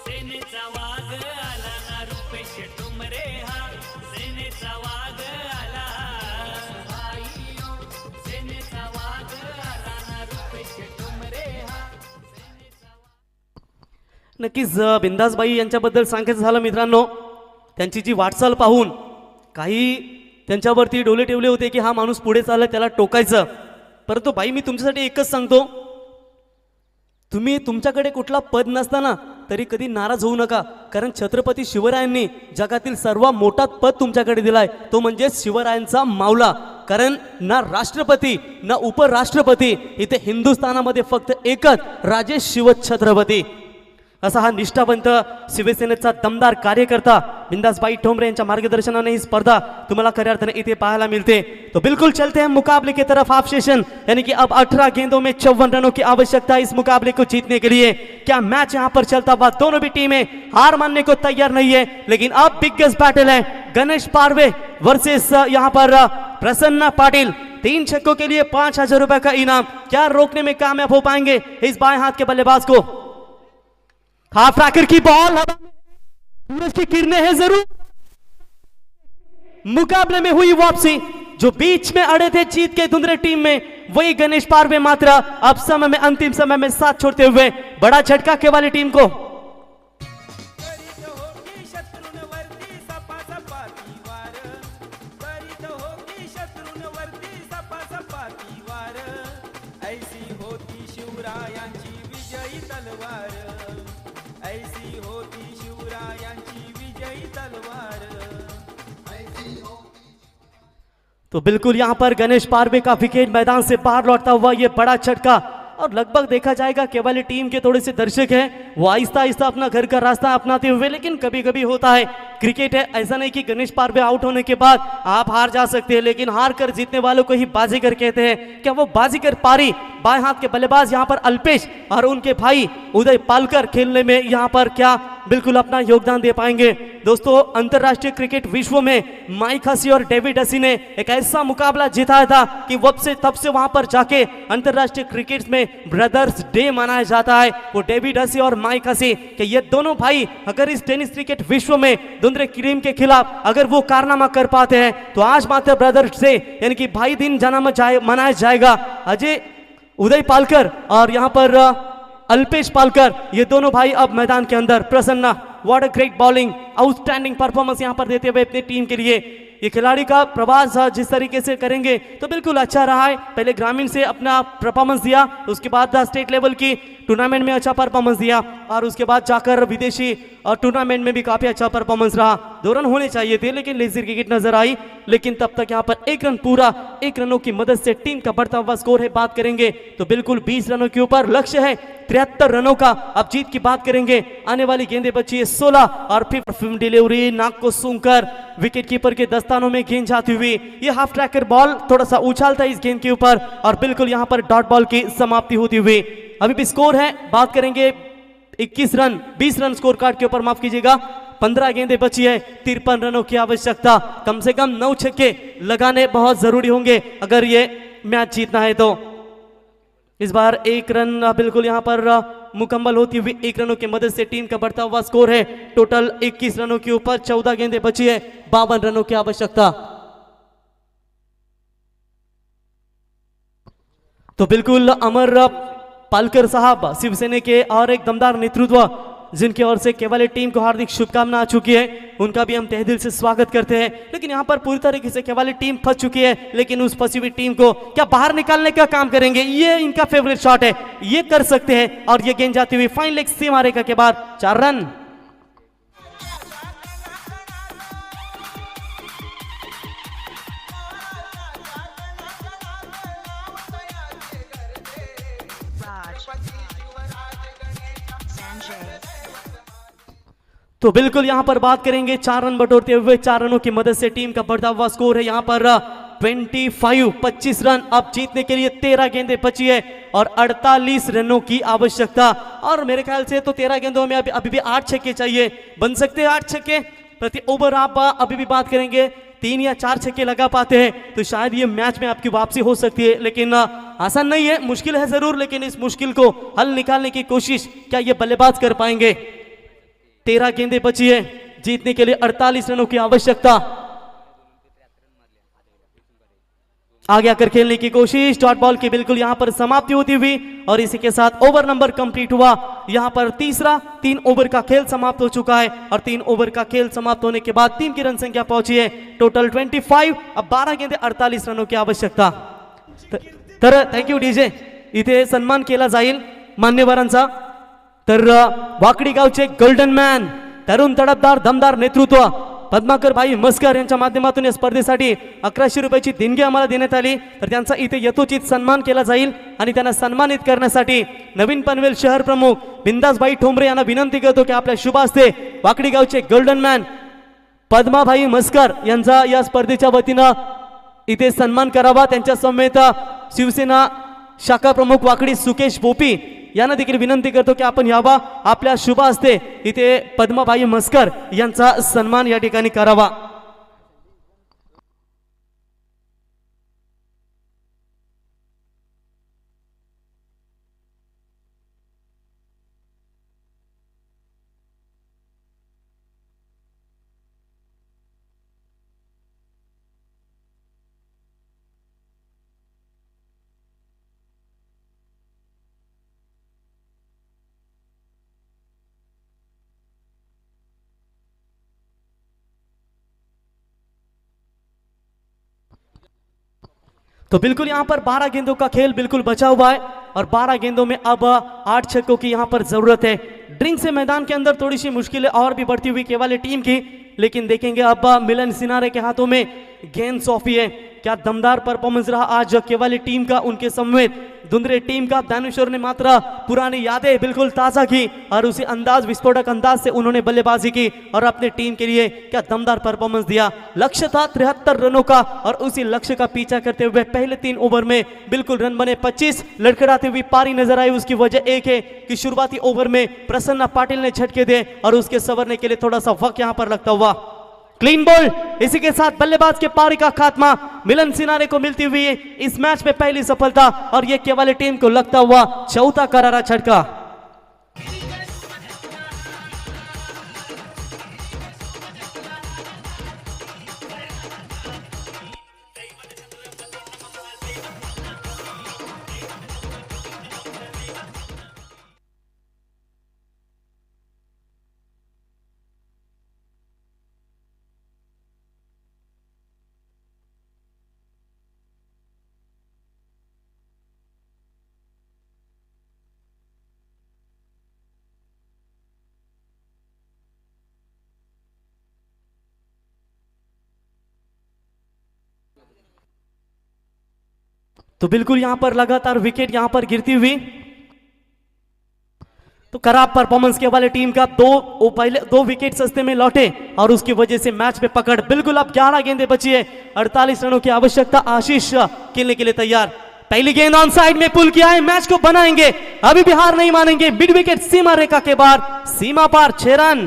सेनेचा वाघ आला ना रुपेश ठोंबरे हा सेनेचा वाघ आला भाईयो सेनेचा वाघ आला ना रुपेश ठोंबरे हा नक्कीच बिंदासबाई यांच्याबद्दल सांगायचं झालं मित्रांनो, त्यांची जी वाटचाल पाहून काही त्यांच्यावरती डोले ठेवले होते की हा माणूस पुढे चालला त्याला टोकायचं, परंतु बाई मी तुमच्यासाठी एकच सांगतो, तुम्ही तुमच्याकडे कुठला पद नसताना तरी कधी नाराज होऊ नका, कारण छत्रपती शिवरायांनी जगातील सर्वात मोठा पद तुमच्याकडे दिलाय, तो म्हणजे शिवरायांचा मावला। कारण ना राष्ट्रपती ना उपराष्ट्रपती, इथे हिंदुस्थानामध्ये फक्त एकच राजे शिवछत्रपती। असा हा निष्ठावंत शिवसेनेचा दमदार कार्यकर्ता बिंदासबाई ठोंबरे यांच्या मार्गदर्शनाने ही स्पर्धा तुम्हाला खऱ्या अर्थाने इथे पाहायला मिलते। तो बिल्कुल चलते हैं मुकाबले की तरफ हाफ सेशन, यानी कि अब 18 गेंदों में 54 रनों की आवश्यकता इस मुकाबले को जीतने के लिए। क्या मैच यहाँ पर चलता हुआ, दोनों भी टीमें हार मानने को तैयार नहीं है, लेकिन अब बिगेस्ट बैटल है गणेश पारवे वर्सेस यहाँ पर प्रसन्ना पाटिल। 3 छक्कों के लिए 5,000 रुपए का इनाम, क्या रोकने में कामयाब हो पाएंगे इस बाएं हाथ के बल्लेबाज को? हाफ रैकर की बॉल, सूरज की किरणें हैं जरूर। मुकाबले में हुई वापसी, जो बीच में अड़े थे जीत के धुंधरे टीम में, वही गणेश पारवे मात्र अब समय में अंतिम समय में साथ छोड़ते हुए बड़ा झटका के वाली टीम को। ऐसी होती शिवरायांची विजयी तलवार, ऐसी होती शिवरायांची विजयी तलवार। तो बिल्कुल यहां पर गणेश पारवे का विकेट मैदान से बाहर लौटता हुआ ये बड़ा झटका, और लगभग देखा जाएगा केवल टीम के थोड़े से दर्शक हैं वो आहिस्ता आहिस्ता अपना घर का रास्ता अपनाते हुए, लेकिन कभी कभी होता है, क्रिकेट है, ऐसा नहीं कि गणेश पारवे आउट होने के बाद आप हार जा सकते हैं, लेकिन हार कर जीतने वालों को ही बाजीगर कहते हैं। क्या वो बाजीगर पारी बाएं हाथ के बल्लेबाज यहाँ पर अल्पेश और उनके भाई उदय पालकर खेलने में यहाँ पर क्या बिल्कुल अपना योगदान दे पाएंगे? दोस्तों, अंतरराष्ट्रीय क्रिकेट विश्व में माइक हसी और डेविड हसी ने एक ऐसा मुकाबला जिताया था कि तब से वहां पर जाके अंतरराष्ट्रीय क्रिकेट में ब्रदर्स डे मनाया जाता है। वो डेविड हसी और माइक हसी कि ये दोनों भाई अगर इस टेनिस क्रिकेट विश्व में धुंधरे टीम के खिलाफ अगर वो कारनामा कर पाते हैं तो आज मात्र ब्रदर्स डे यानी कि भाई दिन मनाया जाएगा। अजय उदय पालकर और यहाँ पर अल्पेश पालकर, ये दोनों भाई अब मैदान के अंदर। Prasanna, what a great bowling, outstanding performance यहाँ पर देते हुए अपनी टीम के लिए। ये खिलाड़ी का प्रवास जिस तरीके से करेंगे तो बिल्कुल अच्छा रहा है। पहले ग्रामीण से अपना परफॉर्मेंस दिया, उसके बाद स्टेट लेवल की टूर्नामेंट में अच्छा परफॉर्मेंस दिया, और उसके बाद जाकर विदेशी और टूर्नामेंट में भी काफ़ी अच्छा परफॉर्मेंस रहा। 2 रन होने चाहिए थे, लेकिन लेजी क्रिकेट नजर आई। लेकिन तब तक यहाँ पर 1 रन पूरा, 1 रनों की मदद से टीम का बढ़ता हुआ स्कोर है। बात करेंगे तो बिल्कुल 20 रनों के ऊपर लक्ष्य है 73 रनों का। अब जीत की बात करेंगे, आने वाली गेंदें बची है 16 और फिर डिलीवरी नाक को सूंघकर विकेट कीपर के दस्तानों में गेंद जाती हुई, ये हाफ ट्रैकर बॉल थोड़ा सा उछालता है इस गेंद के ऊपर और बिल्कुल यहाँ पर डॉट बॉल की समाप्ति होती हुई। अभी भी स्कोर है, बात करेंगे 21 रन, 20 रन स्कोर कार्ड के ऊपर, माफ कीजिएगा, 15 गेंदें बची है, 53 रनों की आवश्यकता। कम से कम 9 छक्के लगाने बहुत जरूरी होंगे अगर ये मैच जीतना है तो। इस बार 1 रन बिल्कुल यहां पर मुकम्मल होती हुई 1 रनों की मदद से टीम का बढ़ता हुआ स्कोर है टोटल 21 रनों के ऊपर, 14 गेंदें बची है, 52 रनों की आवश्यकता। तो बिल्कुल अमर पालकर साहब शिवसेना के और एक दमदार नेतृत्व जिनकी ओर से केवल टीम को हार्दिक शुभकामना आ चुकी है, उनका भी हम तहे दिल से स्वागत करते हैं। लेकिन यहाँ पर पूरी तरीके से केवल टीम फंस चुकी है, लेकिन उस फंसी हुई टीम को क्या बाहर निकालने का काम करेंगे, ये इनका फेवरेट शॉट है, ये कर सकते हैं। और ये गेंद जाती हुई फाइन लेग सीमा रेखा के बाद 4 रन। तो बिल्कुल यहां पर बात करेंगे 4 रन बटोरते हुए, 4 रनों की मदद से टीम का बढ़ता हुआ स्कोर है यहां पर 25 रन। अब जीतने के लिए 13 गेंदें बची है और 48 रनों की आवश्यकता। और मेरे ख्याल से तो 13 गेंदों में अभी भी 8 छक्के चाहिए, बन सकते हैं 8 छक्के प्रति ओवर। आप अभी भी बात करेंगे 3 या 4 छक्के लगा पाते हैं तो शायद ये मैच में आपकी वापसी हो सकती है। लेकिन आसान नहीं है, मुश्किल है जरूर, लेकिन इस मुश्किल को हल निकालने की कोशिश क्या ये बल्लेबाज कर पाएंगे। 13 गेंदें बची है, जीतने के लिए 48 रनों की आवश्यकता। आगे आकर खेलने की कोशिश, डॉट बॉल की बिल्कुल यहां पर समाप्ति होती हुई और इसी के साथ ओवर नंबर कंप्लीट हुआ। यहां पर तीसरा 3 ओवर का खेल समाप्त हो चुका है और 3 ओवर का खेल समाप्त होने के बाद टीम की रन संख्या पहुंची है टोटल 25। अब 12 गेंदें 48 रनों की आवश्यकता। तर थँक्यू डीजे, इथे सन्मान केला जाईल मान्यवरांचा। तर वाकडी गावचे गोल्डन मॅन, तरुण तडफदार दमदार नेतृत्व पद्माकर भाई मस्कर यांच्या माध्यमातून या स्पर्धेसाठी 1100 रुपयाची देणगी आम्हाला देण्यात आली, तर त्यांचा इथे यथोचित सन्मान केला जाईल। आणि त्यांना सन्मानित करण्यासाठी नवीन पनवेल शहर प्रमुख बिंदासभाई ठोंबरे यांना विनंती करतो की आपल्या शुभ हस्ते वाकडी गावचे गोल्डन मॅन पद्माभाई मस्कर यांचा या स्पर्धेच्या वतीनं इथे सन्मान करावा। त्यांच्या समेत शिवसेना शाखा प्रमुख वाकडी सुकेश बोपी यांना देखील विनंती करतो की आपण यावा, आपल्या शुभ हस्ते इथे पद्माबाई मस्कर यांचा सन्मान या ठिकाणी करावा। तो बिल्कुल यहां पर 12 गेंदों का खेल बिल्कुल बचा हुआ है और 12 गेंदों में अब 8 छक्कों की यहां पर जरूरत है। ड्रिंक से मैदान के अंदर थोड़ी सी मुश्किलें और भी बढ़ती हुई केवल टीम की, लेकिन देखेंगे अब मिलन सिनारे के हाथों में गेंद सौंपी है। क्या दमदार परफॉर्मेंस रहा आज केवल टीम का, उनके समेत धुंधरे टीम का। दानेश्वर ने मात्र पुरानी यादें बिल्कुल ताज़ा की और उसी अंदाज, विस्फोटक अंदाज से उन्होंने बल्लेबाजी की और अपने टीम के लिए क्या दमदार परफॉर्मेंस दिया। लक्ष्य था 73 रनों का और उसी लक्ष्य का पीछा करते हुए पहले 3 ओवर में बिल्कुल रन बने 25। लड़खड़ाती हुई पारी नजर आई, उसकी वजह एक है कि शुरुआती ओवर में प्रसन्ना पाटिल ने झटके दिए और उसके संवरने के लिए थोड़ा सा वक्त यहां पर लगता हुआ। क्लीन बॉल, इसी के साथ बल्लेबाज के पारी का खात्मा मिलन सिनारे को मिलती हुई इस मैच में पहली सफलता और यह केवल टीम को लगता हुआ चौथा करारा झटका। तो बिल्कुल यहां पर लगातार विकेट यहां पर गिरती हुई, तो खराब परफॉर्मेंस के वाले टीम का पहले दो विकेट सस्ते में लौटे और उसकी वजह से मैच पे पकड़। बिल्कुल अब 11 गेंदें बची है, 48 रनों की आवश्यकता। आशीष खेलने के लिए तैयार, पहली गेंद ऑन साइड में पुल किया है, मैच को बनाएंगे, अभी भी हार नहीं मानेंगे। मिड विकेट सीमा रेखा के बाहर, सीमा पार 6 रन।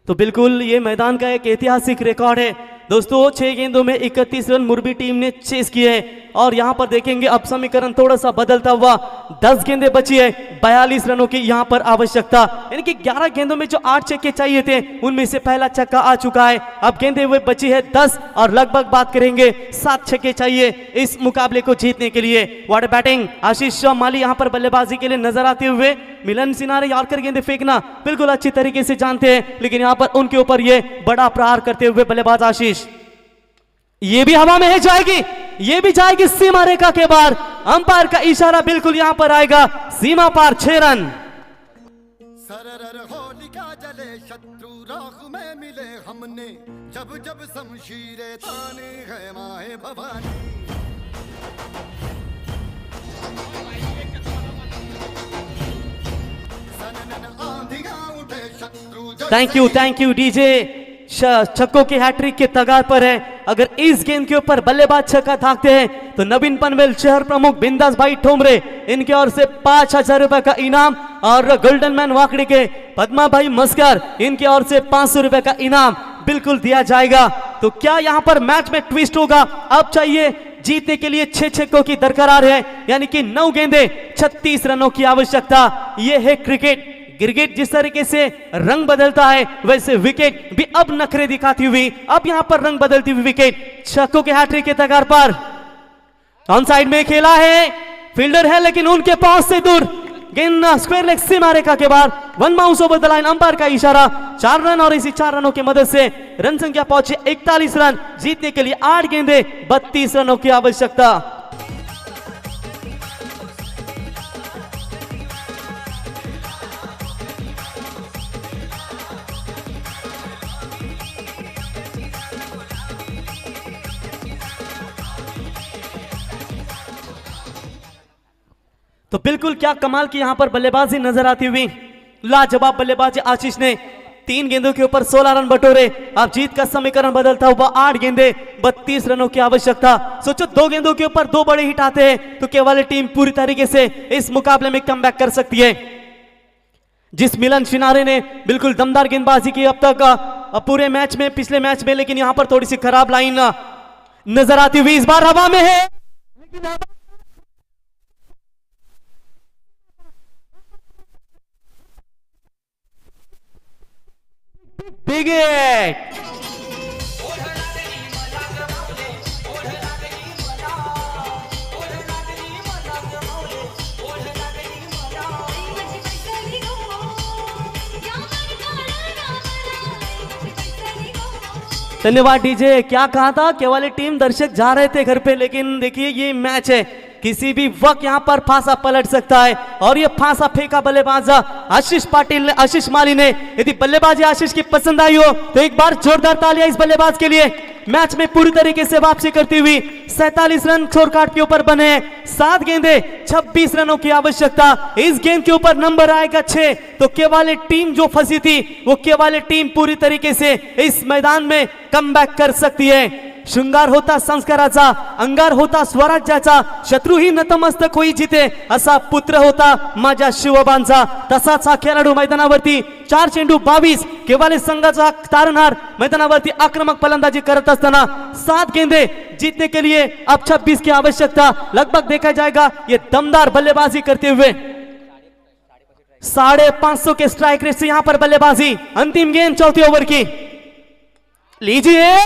तो बिल्कुल ये मैदान का एक ऐतिहासिक रिकॉर्ड है दोस्तों। 6 गेंदों में 31 रन मुरबी टीम ने चेस किए हैं और यहां पर देखेंगे अब समीकरण थोड़ा सा बदलता हुआ। 10 गेंदें बची है, 42 रनों की यहां पर आवश्यकता, यानी कि 11 गेंदों में जो 8 छक्के चाहिए थे उनमें से पहला छक्का आ चुका है। अब गेंदें हुए बची है 10 और लगभग बात करेंगे 7 छक्के चाहिए इस मुकाबले को जीतने के लिए। व्हाट बैटिंग, आशीष माली यहां पर बल्लेबाजी के लिए नजर आते हुए। मिलन सिन्हा यॉर्कर गेंदें फेंकना बिल्कुल अच्छी तरीके से जानते हैं, लेकिन यहां पर उनके ऊपर ये बड़ा प्रहार करते हुए बल्लेबाज आशीष, ये भी हवा में है, जाएगी, ये भी जाएगी सीमा रेखा के बाहर। अंपायर का इशारा बिल्कुल यहां पर आएगा, सीमा पार 6 रन। सरर होलिका जले शत्रु राख में मिले हमने, जब जब शमशीरे ताने है माए भवानी। Thank you DJ. छक्कों की हैट्रिक के तगार पर है। अगर इस गेंद के ऊपर बल्लेबाज छक्का दागते हैं तो नवीन पनवेल शहर प्रमुख बिंदास भाई ठोमरे इनके ओर से 5,000 रुपए का इनाम और गोल्डन मैन वाकड़ी के पद्मा भाई मस्कर इनके ओर से 500 रुपए का इनाम बिल्कुल दिया जाएगा। तो क्या यहां पर मैच में ट्विस्ट होगा? अब चाहिए जीतने के लिए 6 छक्कों की दरकरार है, यानी कि 9 गेंदें 36 रनों की आवश्यकता। यह है क्रिकेट। क्रिकेट जिस तरीके से रंग बदलता है वैसे विकेट भी अब नखरे दिखाती हुई, अब यहां पर रंग बदलती हुई विकेट। छक्कों के हैट्रिक के तगार पर ऑन साइड में खेला है, फील्डर है लेकिन उनके पास से दूर, गेंद स्क्वायर लेग सीमा रेखा के बाहर। 1 bounce over the line, umpire का इशारा। 4 रन और इसी 4 रनों की मदद से रन संख्या पहुंचे 41 रन। जीतने के लिए 8 गेंदें 32 रनों की आवश्यकता। तो बिल्कुल क्या कमाल की यहां पर बल्लेबाजी नजर आती हुई, लाजवाब बल्लेबाजी आशीष ने 3 गेंदों के ऊपर 16 रन बटोरे। अब जीत का समीकरण बदलता हुआ, 8 गेंदें 32 रनों की आवश्यकता। सोचो 2 गेंदों के ऊपर 2 बड़े हिट आते हैं तो केवल टीम पूरी तरीके से इस मुकाबले में कमबैक कर सकती है। जिस मिलन शिनारे ने बिल्कुल दमदार गेंदबाजी की अब तक पूरे मैच में, पिछले मैच में, लेकिन यहां पर थोड़ी सी खराब लाइन नजर आती हुई। इस बार हवा में है, बिग हिट। धन्यवाद डीजे। क्या कहा था, केवल टीम दर्शक जा रहे थे घर पे, लेकिन देखिए ये मैच है, किसी भी वक्त यहां पर फांसा पलट सकता है। और ये फांसा फेंका बल्लेबाज आशीष पाटिल ने, आशीष माली ने। यदि बल्लेबाजी आशीष की पसंद आई हो तो एक बार जोरदार तालियां इस बल्लेबाज के लिए। मैच में पूरी तरीके से वापसी करती हुई 47 रन स्कोर कार्ड के ऊपर बने। 7 गेंदें 26 रनों की आवश्यकता। इस गेंद के ऊपर नंबर आएगा 6 तो केवल टीम जो फंसी थी वो केवल टीम पूरी तरीके से इस मैदान में कमबॅक कर सकती है। शृंगार होता संस्काराचा, अंगार होता स्वराज्याचा, शत्रूही नतमस्तक होई जिथे, असा पुत्र होता माझ्या शिवबांचा। तसाच हा खेळाडू मैदानावरती 4 चेंडू 22 केवल संघाचा तारणहार मैदानावरती आक्रमक फलंदाजी करत असताना 7 गेंदे जीतने के लिए अब 26 की आवश्यकता। लगभग देखा जाएगा ये दमदार बल्लेबाजी करते हुए 550 के स्ट्राइक रेट से यहां पर बल्लेबाजी। अंतिम गेंद चौथी ओवर की, लीजिए।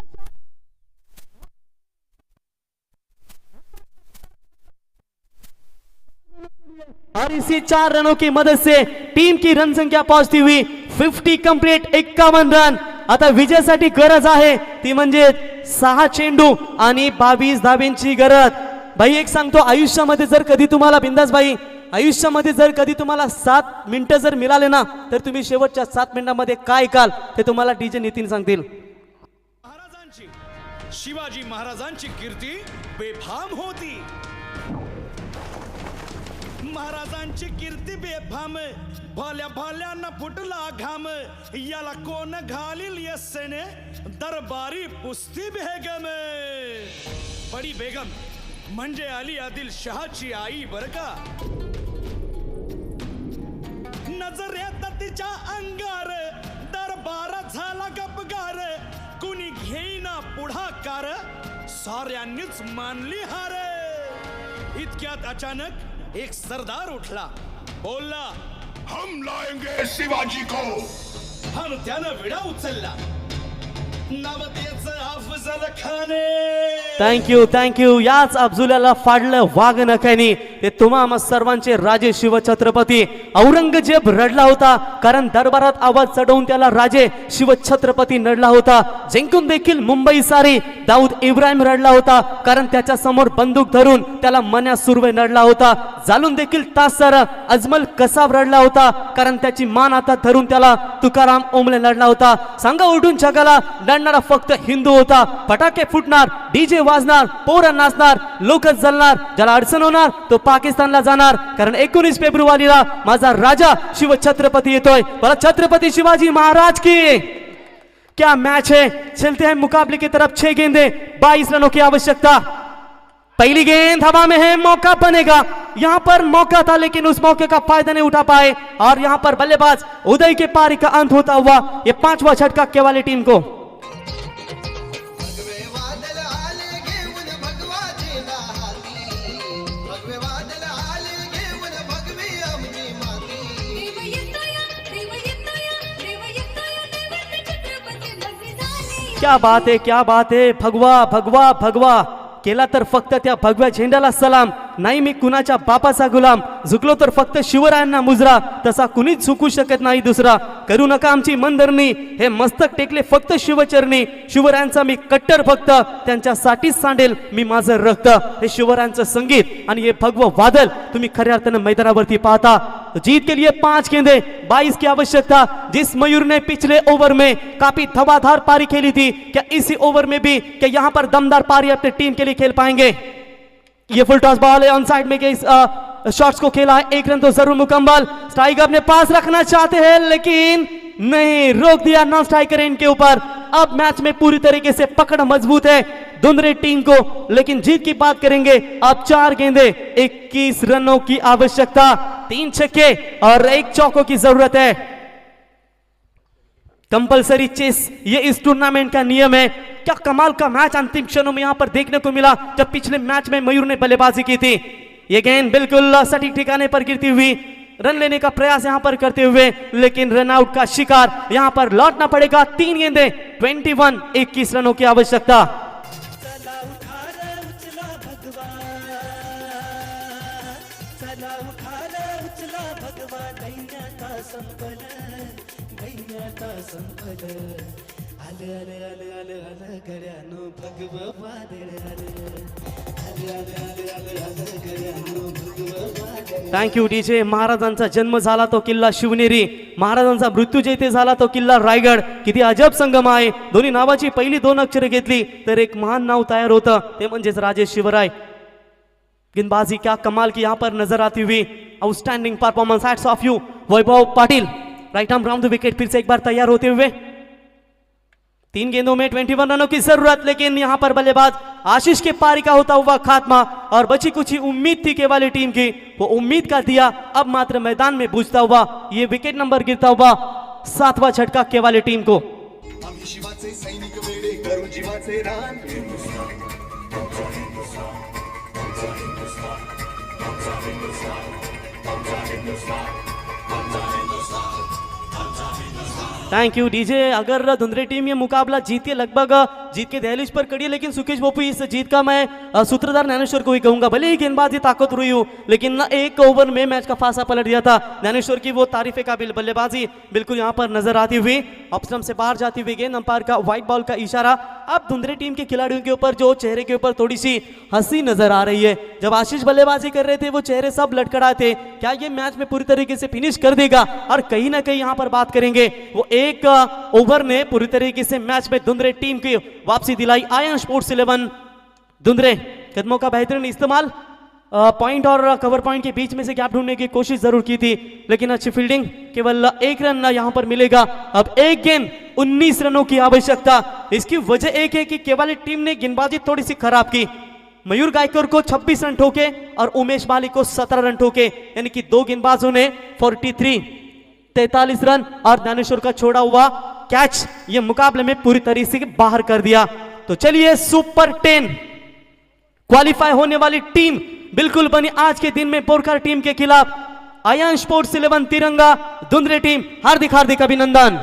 और इसी 4 रनों की मदद से टीम की रन संख्या पहुंचती हुई 50 कंप्लीट, 51 रन। आता विजयासाठी गरज आहे ती म्हणजे 6 चेंडू आणि 22 धाब्यांची गरज। भाई एक सांगतो, आयुष्यामध्ये जर कधी तुम्हाला बिंदास भाई आयुष्यामध्ये जर कधी तुम्हाला 7 मिनिटं जर मिळाले ना तर तुम्ही शेवटच्या 7 मिनिटांमध्ये काय ऐकाल ते तुम्हाला डीजे नितीन सांगतील. महाराजांची शिवाजी महाराजांची कीर्ती बेफाम होती. महाराजांची कीर्ती बेफाम भाल्या भाल्यांना फुटला घाम याला कोण घालील यस्सेने दरबारी पुस्ती बेगम. बडी बेगम म्हणजे अली आदिल शहाची आई बर का. नजर येत तिच्या अंगार दरबार झाला गपगार. कुणी घेईना पुढाकार साऱ्यांनीच मानली हार. इतक्यात अचानक एक सरदार उठला बोलला हम लाएंगे शिवाजी को. हम त्यानं विडा उचलला नाव त्याचं अफजल खान. थँक्यू याच अफजुलाला फाडलं वाघ नख्यानी. ते तुम्हा सर्वांचे राजे शिवछत्रपती. औरंगजेब रडला होता कारण दरबारात आवाज चढवून त्याला राजे शिवछत्रपती नडला होता. जिंकून देखील मुंबई सारी दाऊद इब्राहिम रडला होता कारण त्याच्या समोर बंदूक धरून त्याला मन्या सुर्वे नडला होता. जालून देखील तासर अजमल कसाब रडला होता कारण त्याची मान आता धरून त्याला तुकाराम ओमले लढला होता. सांगा उठून जगाला लढणारा फक्त हिंदू होता. फटाके फुटणार, डीजे वाजणार, पोरं नाचणार, लोक जलणार. ज्याला अडचण होणार तो पाकिस्तानला जाणार कारण 19 फेब्रुवारीला माझा राजा शिवछत्रपती येतोय. बोला छत्रपती शिवाजी महाराज की. क्या मैच है, चलते हैं मुकाबले की तरफ. 6 गेंदे 22 रनों की आवश्यकता. पहली गेंद हवा में है, मौका बनेगा. यहां पर मौका था लेकिन उस मौके का फायदा नहीं उठा पाए और यहां पर बल्लेबाज उदय के पारी का अंत होता हुआ ये 5वां झटका के वाली टीम को. क्या बात है. भगवा भगवा भगवा केला तर फक्त त्या भगव्या झेंड्याला सलाम. नाही मी कुणाच्या बापाचा गुलाम. झुकलो तर फक्त शिवरायांना मुजरा. तसा कुणीच झुकू शकत नाही दुसरा. करू नका आमची मनधरणी. हे मस्तक टेकले फक्त शिवचरणी. शिवरायांचा मी कट्टर भक्त. त्यांच्यासाठीच सांडेल मी माझं रक्त. हे शिवरायांचं संगीत आणि हे भगवं वादळ तुम्ही खऱ्या अर्थानं मैदानावरती पाहता. जीत के लिए 5 गेंदे 22 की आवश्यकता. जिस मयूर ने पिछले ओवर में काफी धवाधार पारी खेली थी, क्या इसी ओवर में भी क्या यहाँ पर दमदार पारी अपनी टीम के लिए खेल पाएंगे? ये फुल टॉस बॉल है ऑन साइड में के शॉट्स को खेला है. 1 रन तो जरूर मुकम्मल. स्ट्राइक अपने पास रखना चाहते हैं लेकिन नहीं, रोक दिया. नॉन स्ट्राइकर इनके ऊपर. अब मैच में पूरी तरीके से पकड़ मजबूत है दुंदरे टीम को. लेकिन जीत की बात करेंगे. अब 4 गेंदे 21 रनों की आवश्यकता. 3 छक्के और 1 चौकों की जरूरत है. कंपलसरी चेस ये इस टूर्नामेंट का नियम है. क्या कमाल का मैच अंतिम क्षणों में यहां पर देखने को मिला जब पिछले मैच में मयूर ने बल्लेबाजी की थी. ये गेंद बिल्कुल सटीक ठिकाने पर गिरती हुई. रन लेने का प्रयास यहां पर करते हुए लेकिन रन आउट का शिकार यहां पर लौटना पड़ेगा. 3 गेंदे 21 रनों की आवश्यकता. Thank you DJ. महाराजांचा जन्म झाला तो किल्ला शिवनेरी. महाराजांचा मृत्यू जेथे झाला तो किल्ला रायगड. किती अजब संगम आहे. दोन्ही नावाची पहिली 2 अक्षरे घेतली तर एक महान नाव तयार होतं ते म्हणजेच राजे शिवराय. गेंदबाजी क्या कमाल की यहाँ पर नजर आती हुई. Outstanding performance. Hats off you Vaibhav Patil. Right arm round the wicket फिर से एक बार तैयार होते हुए. 3 गेंदों में 21 रनों की जरूरत लेकिन यहां पर बल्लेबाज आशीष के पारी का होता हुआ खात्मा. और बची कुछ ही उम्मीद थी के वाली टीम की, वो उम्मीद का दिया अब मात्र मैदान में बूझता हुआ ये विकेट नंबर गिरता हुआ 7वां झटका के वाली टीम को. शिवाचे सैनिक वेडे करू जीवाचे रान. Thank you DJ. अगर धुंधरे टीम ये मुकाबला जीत के लगभग जीत के दहलीज पर खड़ी है, लेकिन सुकेश बोपू इस जीत का मैं सूत्रधार ज्ञानेश्वर को ही कहूंगा। भले ही गेंदबाजी ताकत हुई हो, लेकिन ना एक ओवर में मैच का फासा पलट दिया था। ज्ञानेश्वर की वो तारीफे काबिल बल्लेबाजी बिल्कुल यहाँ पर नजर आती हुई, ऑफ स्टंप से बाहर जाती हुई गेंद, अंपायर का व्हाइट बॉल का इशारा। अब धुंधरे टीम के खिलाड़ियों के ऊपर जो चेहरे के ऊपर थोड़ी सी हंसी नजर आ रही है। जब आशीष बल्लेबाजी कर रहे थे वो चेहरे सब लटखड़ाए थे, क्या ये मैच में पूरी तरीके से फिनिश कर देगा? और कहीं ना कहीं यहाँ पर बात करेंगे, वो एक ओवर ने पूरी तरीके से मैच में धुंधरे टीम की वापसी दिलाई। आयन स्पोर्ट्स 11 धुंधरे कदमों का बेहतरीन इस्तेमाल, पॉइंट और कवर पॉइंट के बीच में से गैप ढूंढने की कोशिश जरूर की थी, लेकिन अच्छी फील्डिंग, केवल एक रन यहां पर मिलेगा। अब एक गेंद 19 रनों की आवश्यकता। इसकी वजह एक है कि केवल टीम ने गेंदबाजी थोड़ी सी खराब की। मयूर गायकर को 26 रन ठोके और उमेश माली को 17 रन ठोके, यानी कि दो गेंदबाजों ने 43 रन और ज्ञानेश्वर का छोड़ा हुआ कैच ये मुकाबले में पूरी तरीके से बाहर कर दिया। तो चलिए सुपर 10 क्वालिफाई होने वाली टीम बिल्कुल बनी आज के दिन में बोरकर टीम के खिलाफ। आयन स्पोर्ट्स 11 तिरंगा धुंधरे टीम, हार्दिक हार्दिक अभिनंदन।